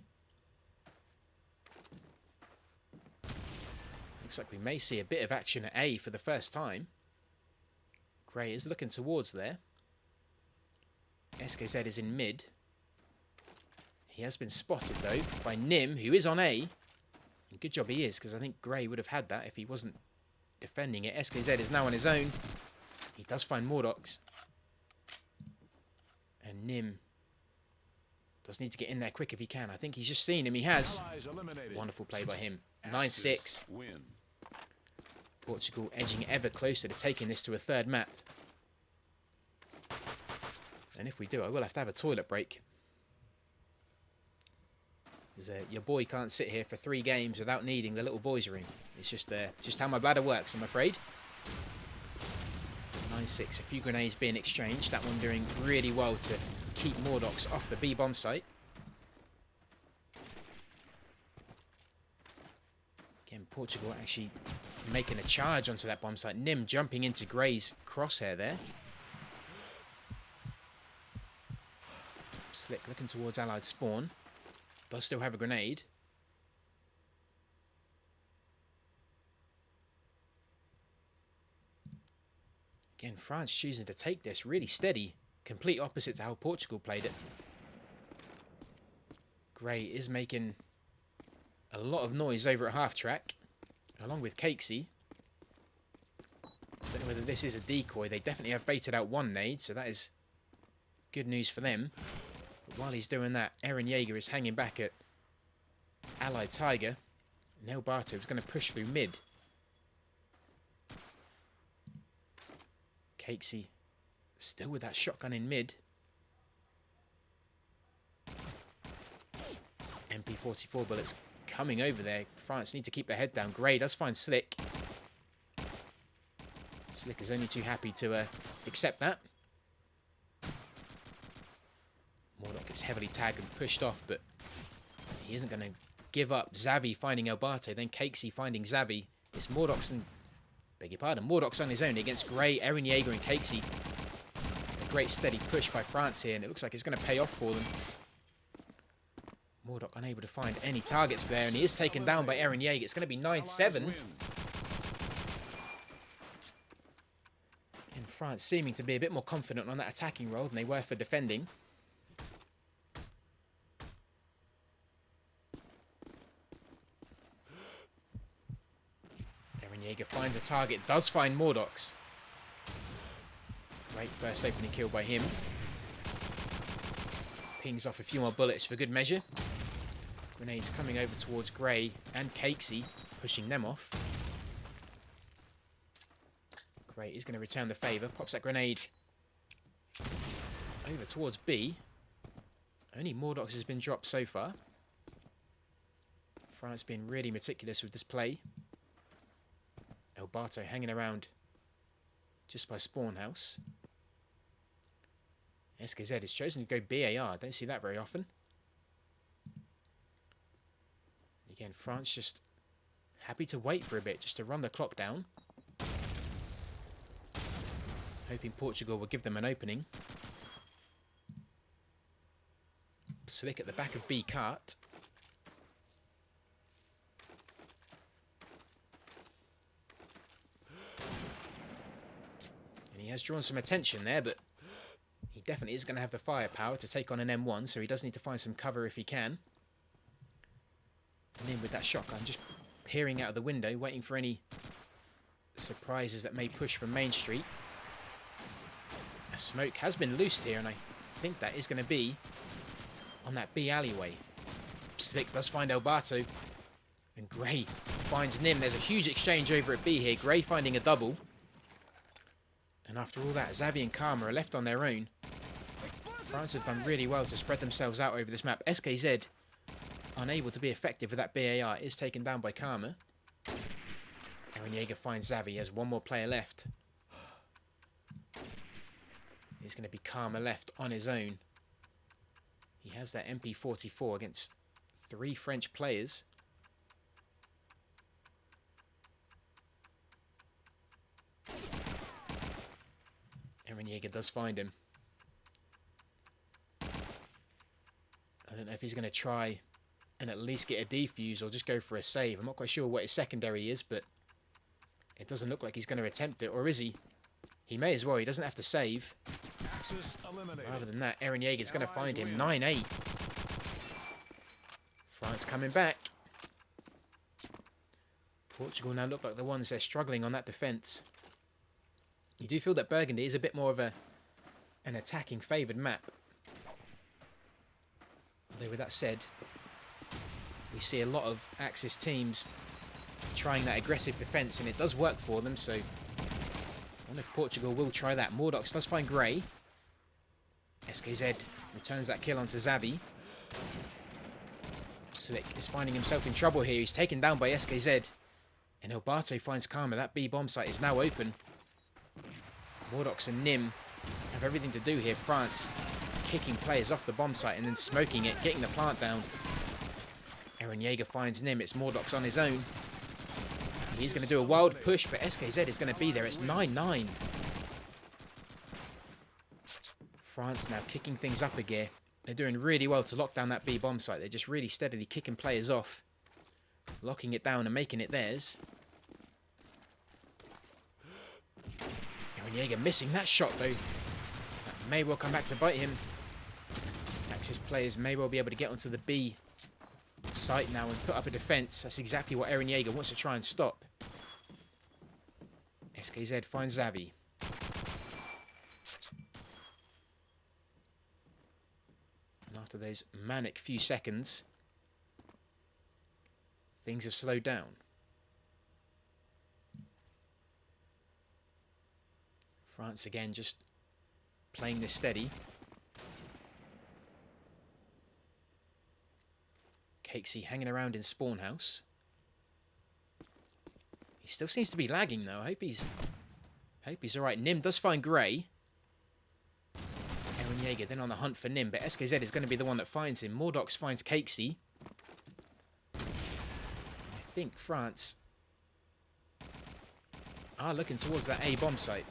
Looks like we may see a bit of action at A for the first time. Gray is looking towards there. SKZ is in mid. He has been spotted though by Nim, who is on A. And good job he is, because I think Gray would have had that if he wasn't defending it. SKZ is now on his own. He does find Mordox. And Nim does need to get in there quick if he can. I think he's just seen him. He has. Wonderful play by him. 9-6. Portugal edging ever closer to taking this to a 3rd map. And if we do, I will have to have a toilet break. Your boy can't sit here for 3 games without needing the little boys' room. It's just how my bladder works, I'm afraid. 9-6. A few grenades being exchanged. That one doing really well to keep Mordox off the B-bomb site. Again, Portugal actually making a charge onto that bomb site. Nim jumping into Gray's crosshair there. Slick looking towards Allied spawn. Does still have a grenade. Again, France choosing to take this really steady. Complete opposite to how Portugal played it. Gray is making a lot of noise over at half track, along with Cakesy. Don't know whether this is a decoy. They definitely have baited out 1 nade, so that is good news for them. But while he's doing that, Eren Yeager is hanging back at Allied Tiger. Nel Barto is going to push through mid. Cakesy still with that shotgun in mid. MP44 bullets coming over there. France need to keep their head down. Gray does find Slick. Slick is only too happy to accept that. Mordok gets heavily tagged and pushed off, but he isn't going to give up. Xavi finding Elbarte, then Cakesy finding Xavi. It's Mordox and... beg your pardon. Mordox on his own against Gray, Eren Yeager and Cakesy. A great steady push by France here, and it looks like it's going to pay off for them. Mordok unable to find any targets there, and he is taken down by Eren Yeager. It's going to be 9-7. And France seeming to be a bit more confident on that attacking role than they were for defending. Eren Yeager finds a target, does find Mordox. Great first opening kill by him. Pings off a few more bullets for good measure. Grenades coming over towards Grey and Cakesy, pushing them off. Grey is going to return the favour. Pops that grenade over towards B. Only Mordox has been dropped so far. France being really meticulous with this play. Elbato hanging around just by spawn house. SKZ has chosen to go BAR. Don't see that very often. Again, France just happy to wait for a bit, just to run the clock down. Hoping Portugal will give them an opening. Slick at the back of B cart. And he has drawn some attention there, but he definitely is going to have the firepower to take on an M1, so he does need to find some cover if he can. And in with that shotgun, just peering out of the window, waiting for any surprises that may push from Main Street. A smoke has been loosed here, and I think that is going to be on that B alleyway. Slick does find Elbato, and Grey finds Nim. There's a huge exchange over at B here. Grey finding a double. And after all that, Xavi and Karma are left on their own. France have done really well to spread themselves out over this map. SKZ, unable to be effective with that BAR, is taken down by Karma. Aaron Jaeger finds Xavi. He has one more player left. It's going to be Karma left on his own. He has that MP44 against 3 French players. Aaron Jaeger does find him. I don't know if he's going to try and at least get a defuse or just go for a save. I'm not quite sure what his secondary is, but it doesn't look like he's going to attempt it. Or is he? He may as well. He doesn't have to save. Rather than that, Aaron Jaeger's going to find him. 9-8. France coming back. Portugal now look like the ones they're struggling on that defence. You do feel that Burgundy is a bit more of an attacking favoured map. Although with that said, we see a lot of Axis teams trying that aggressive defence, and it does work for them, so I wonder if Portugal will try that. Mordox does find Grey. SKZ returns that kill onto Xavi. Slick is finding himself in trouble here. He's taken down by SKZ. And Elbato finds Karma. That B bomb site is now open. Mordox and Nim have everything to do here. France kicking players off the bomb site and then smoking it, getting the plant down. Aaron Jaeger finds Nim. It's Mordox on his own. He's going to do a wild push, but SKZ is going to be there. It's 9-9. France now kicking things up a gear. They're doing really well to lock down that B bomb site. They're just really steadily kicking players off, locking it down and making it theirs. Aaron Jaeger missing that shot though. That may well come back to bite him. Axis players may well be able to get onto the B site now and put up a defence. That's exactly what Aaron Jaeger wants to try and stop. SKZ finds Xavi. And after those manic few seconds, things have slowed down. France again just playing this steady. Cakesy hanging around in spawn house. He still seems to be lagging though. I hope he's alright. Nim does find Grey. Aaron Jaeger then on the hunt for Nim, but SKZ is going to be the one that finds him. Mordox finds Cakesy. I think France are looking towards that A bomb site.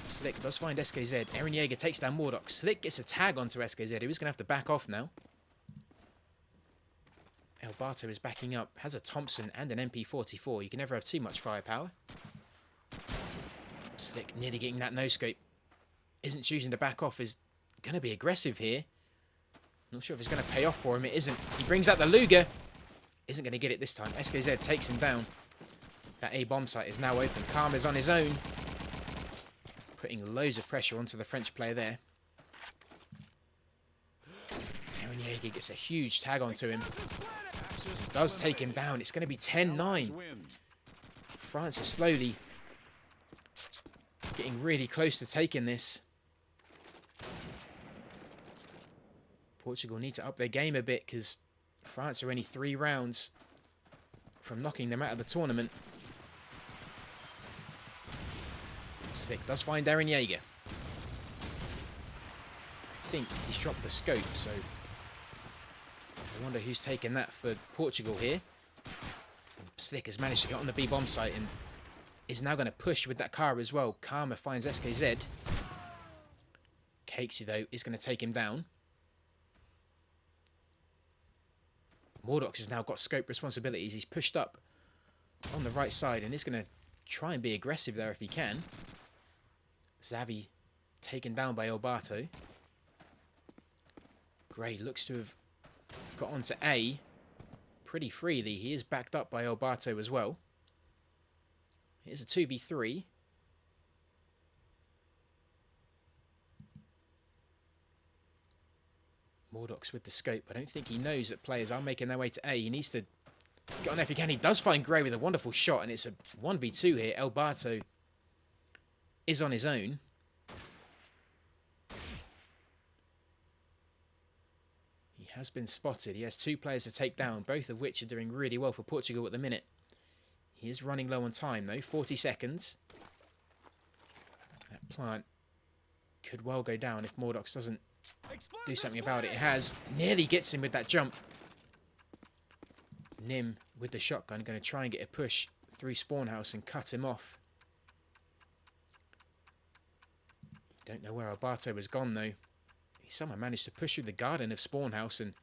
Slick does find SKZ. Aaron Jaeger takes down Mordox. Slick gets a tag onto SKZ. He was going to have to back off now. Elbato is backing up. Has a Thompson and an MP44. You can never have too much firepower. Slick nearly getting that no-scope. Isn't choosing to back off. Is going to be aggressive here. Not sure if it's going to pay off for him. It isn't. He brings out the Luger. Isn't going to get it this time. SKZ takes him down. That A bomb site is now open. Karma's on his own. Putting loads of pressure onto the French player there. Eren Yeager gets a huge tag onto him. Does take him down. It's going to be 10-9. France is slowly getting really close to taking this. Portugal need to up their game a bit because France are only 3 rounds from knocking them out of the tournament. Slick does find Eren Yeager. I think he's dropped the scope, so I wonder who's taken that for Portugal here. Slick has managed to get on the B bomb site and is now going to push with that car as well. Karma finds SKZ. Cakesy, though, is going to take him down. Mordox has now got scope responsibilities. He's pushed up on the right side and is going to try and be aggressive there if he can. Xavi taken down by Elbato. Gray looks to have got onto A pretty freely. He is backed up by Elbato as well. Here's a 2v3. Mordox with the scope. I don't think he knows that players are making their way to A. He needs to get on if he can. He does find Gray with a wonderful shot, and it's a 1v2 here. Elbato is on his own. He has been spotted. He has 2 players to take down, both of which are doing really well for Portugal at the minute. He is running low on time, though. 40 seconds. That plant could well go down if Mordox doesn't do something about it. It has. Nearly gets him with that jump. Nim with the shotgun going to try and get a push through Spawnhouse and cut him off. Don't know where Alberto has gone, though. He somehow managed to push through the garden of Spawnhouse, and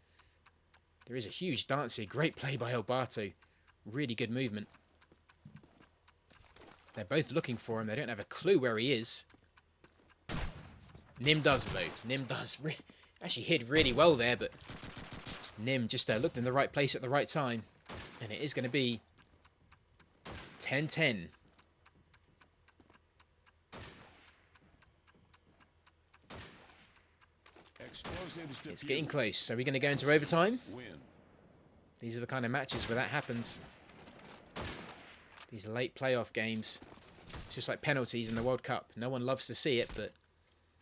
there is a huge dance here. Great play by Alberto. Really good movement. They're both looking for him. They don't have a clue where he is. Nim does, though. Nim does. Actually hit really well there, but Nim just looked in the right place at the right time. And it is going to be 10-10. It's getting close. So we're going to go into overtime. These are the kind of matches where that happens. These late playoff games. It's just like penalties in the World Cup. No one loves to see it, but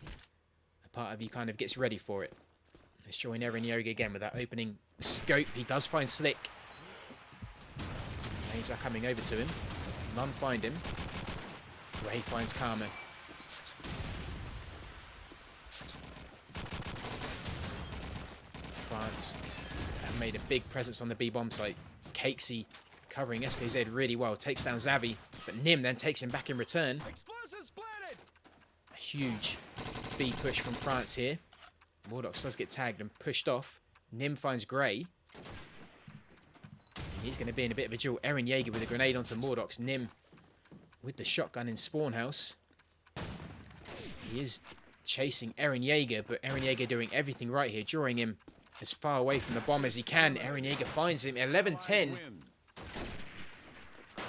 a part of you kind of gets ready for it. Let's join Eren Yeager again with that opening scope. He does find Slick. He's coming over to him. None find him. Ray finds Karma. France have made a big presence on the B bomb site. Cakesy covering SKZ really well. Takes down Xavi, but Nim then takes him back in return. A huge B push from France here. Mordox does get tagged and pushed off. Nim finds Gray. And he's going to be in a bit of a duel. Eren Yeager with a grenade onto Mordox. Nim with the shotgun in Spawnhouse. He is chasing Eren Yeager, but Eren Yeager doing everything right here, drawing him as far away from the bomb as he can. Eren Yeager finds him. 11-10.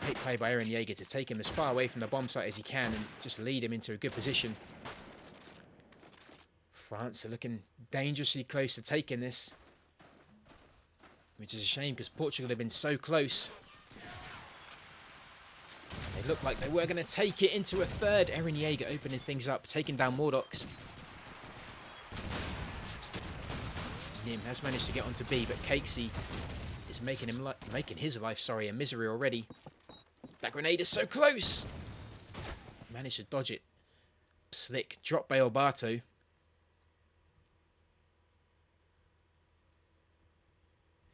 Great play by Eren Yeager to take him as far away from the bomb site as he can and just lead him into a good position. France are looking dangerously close to taking this, which is a shame because Portugal have been so close. They looked like they were going to take it into a third. Eren Yeager opening things up, taking down Mordox. Nim has managed to get onto B, but Cakesy is making his life a misery already. That grenade is so close. Managed to dodge it. Slick dropped by Alberto.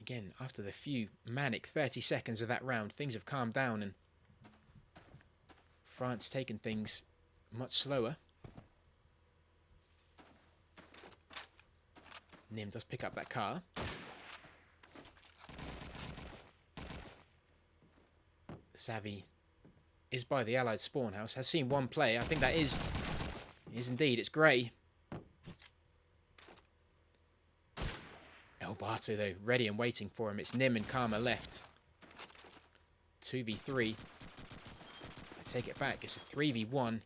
Again, after the few manic 30 seconds of that round, things have calmed down and France taking things much slower. Nim does pick up that car. Xavi is by the Allied Spawnhouse. Has seen one play. I think that is indeed. It's Gray. Elbato, though, ready and waiting for him. It's Nim and Karma left. 2v3. I take it back. It's a 3v1.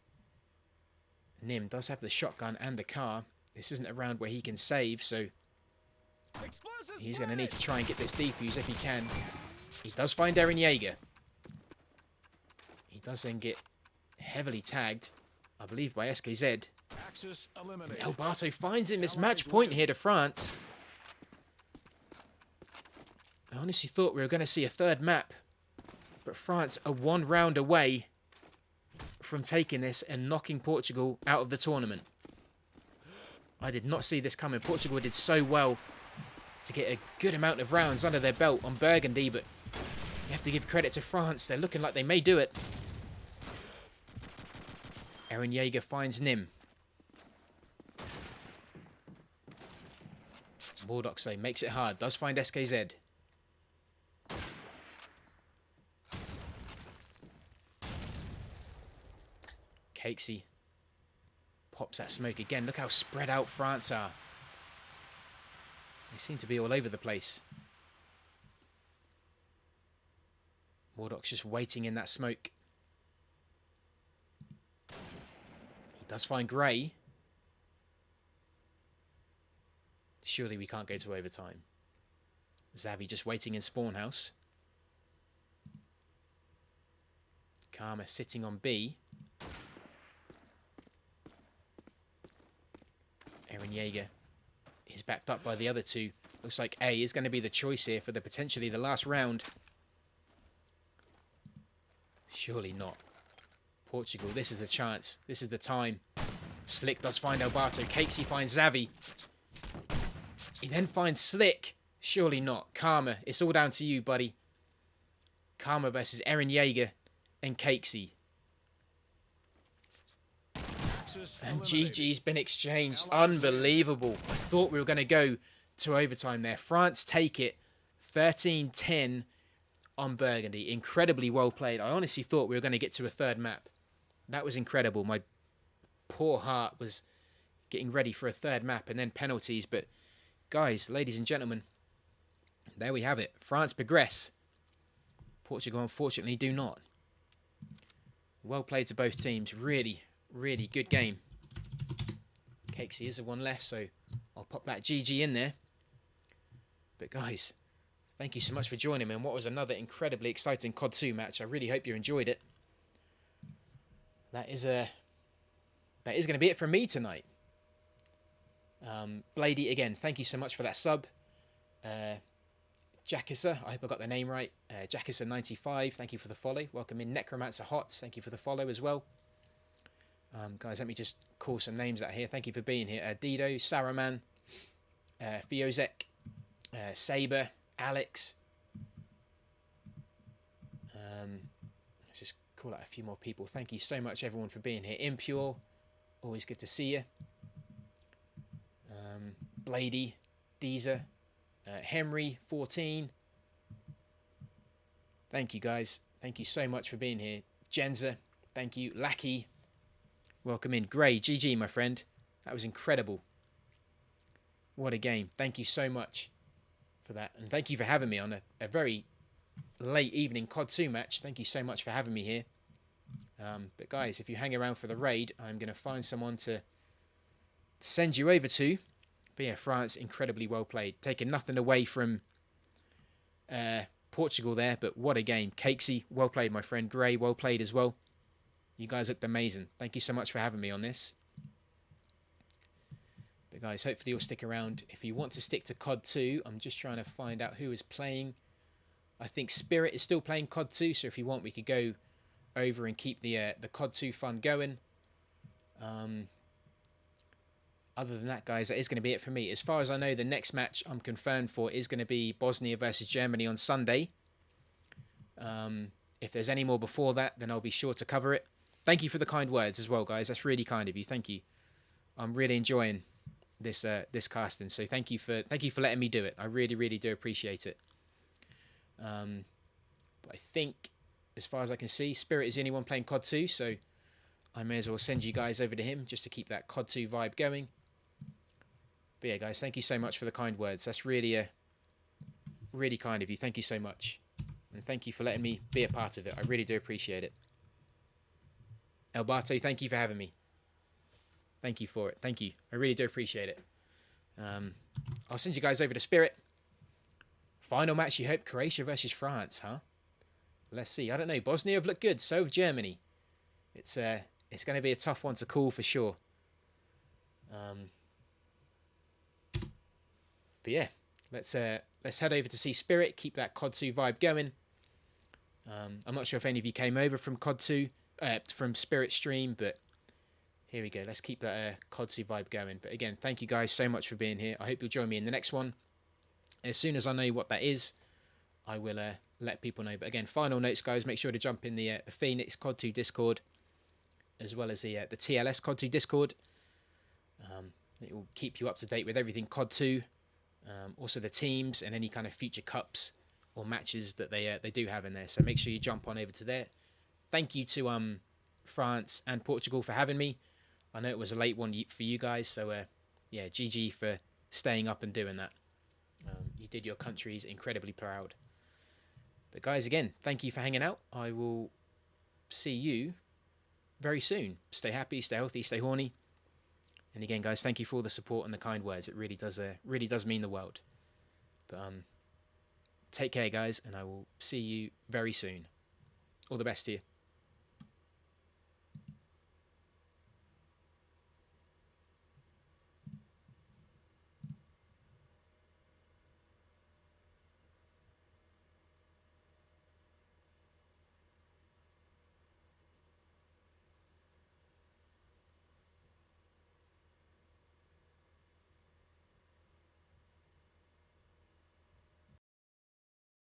Nim does have the shotgun and the car. This isn't a round where he can save, so He's going to need to try and get this defuse if he can. He does find Eren Jaeger. He does then get heavily tagged, I believe, by SKZ. And El Barto finds him. This match point here to France. I honestly thought we were going to see a third map. But France are 1 round away from taking this and knocking Portugal out of the tournament. I did not see this coming. Portugal did so well to get a good amount of rounds under their belt on Burgundy, but you have to give credit to France. They're looking like they may do it. Eren Jaeger finds Nim. Mordoxo makes it hard. Does find SKZ. Cakesy pops that smoke again. Look how spread out France are. They seem to be all over the place. Mordoc's just waiting in that smoke. He does find Grey. Surely we can't go to overtime. Xavi just waiting in spawn house. Karma sitting on B. Eren Jaeger is backed up by the other two. Looks like A is going to be the choice here for the potentially the last round. Surely not. Portugal, this is a chance. This is the time. Slick does find Alberto. Cakesy finds Xavi. He then finds Slick. Surely not. Karma, it's all down to you, buddy. Karma versus Eren Jaeger and Cakesy. And GG's been exchanged. Unbelievable. I thought we were going to go to overtime there. France take it 13-10 on Burgundy. Incredibly well played. I honestly thought we were going to get to a third map. That was incredible. My poor heart was getting ready for a third map and then penalties. But guys, ladies and gentlemen, there we have it. France progress. Portugal unfortunately do not. Well played to both teams. Really good game. Cakesy is the one left, so I'll pop that GG in there. But guys, thank you so much for joining me in what was another incredibly exciting CoD2 match. I really hope you enjoyed it. That is going to be it from me tonight. Blady, again, thank you so much for that sub. Jackissa, I hope I got the name right. Jackissa95, thank you for the follow. Welcome in Necromancer Hots, thank you for the follow as well. Guys, let me just call some names out here. Thank you for being here. Dido, Saruman, Fiozek, Saber, Alex. Let's just call out a few more people. Thank you so much, everyone, for being here. Impure, always good to see you. Blady, Deezer, Henry, 14. Thank you, guys. Thank you so much for being here. Jenza, thank you. Lackey, welcome in. Gray, GG, my friend. That was incredible. What a game. Thank you so much for that. And thank you for having me on a very late evening CoD2 match. Thank you so much for having me here. But guys, if you hang around for the raid, I'm going to find someone to send you over to. But yeah, France, incredibly well played. Taking nothing away from Portugal there, but what a game. Cakesy, well played, my friend. Gray, well played as well. You guys looked amazing. Thank you so much for having me on this. But guys, hopefully you'll stick around. If you want to stick to CoD 2, I'm just trying to find out who is playing. I think Spirit is still playing CoD 2, so if you want, we could go over and keep the CoD 2 fun going. Other than that, guys, that is going to be it for me. As far as I know, the next match I'm confirmed for is going to be Bosnia versus Germany on Sunday. If there's any more before that, then I'll be sure to cover it. Thank you for the kind words as well, guys. That's really kind of you. Thank you. I'm really enjoying this casting. So thank you for letting me do it. I really do appreciate it. But I think, as far as I can see, Spirit is the only one playing CoD 2, so I may as well send you guys over to him just to keep that CoD 2 vibe going. But yeah, guys, thank you so much for the kind words. That's really kind of you. Thank you so much. And thank you for letting me be a part of it. I really do appreciate it. Alberto, thank you for having me. Thank you for it. Thank you. I really do appreciate it. I'll send you guys over to Spirit. Final match, you hope? Croatia versus France, huh? Let's see. I don't know. Bosnia have looked good. So have Germany. It's going to be a tough one to call for sure. But yeah, let's head over to see Spirit. Keep that CoD2 vibe going. I'm not sure if any of you came over from CoD2, from Spirit stream, but here we go. Let's keep that CoD2 vibe going. But again, thank you guys so much for being here. I hope you'll join me in the next one. As soon as I know what that is, I will let people know. But again, final notes, guys. Make sure to jump in the Phoenix CoD2 Discord, as well as the TLS CoD2 Discord. It will keep you up to date with everything CoD2. Also the teams and any kind of future cups or matches that they do have in there. So make sure you jump on over to there. Thank you to France and Portugal for having me. I know it was a late one for you guys, so yeah, GG for staying up and doing that. You did your countries incredibly proud. But guys, again, thank you for hanging out. I will see you very soon. Stay happy, stay healthy, stay horny. And again, guys, thank you for all the support and the kind words. It really does mean the world. But take care, guys, and I will see you very soon. All the best to you.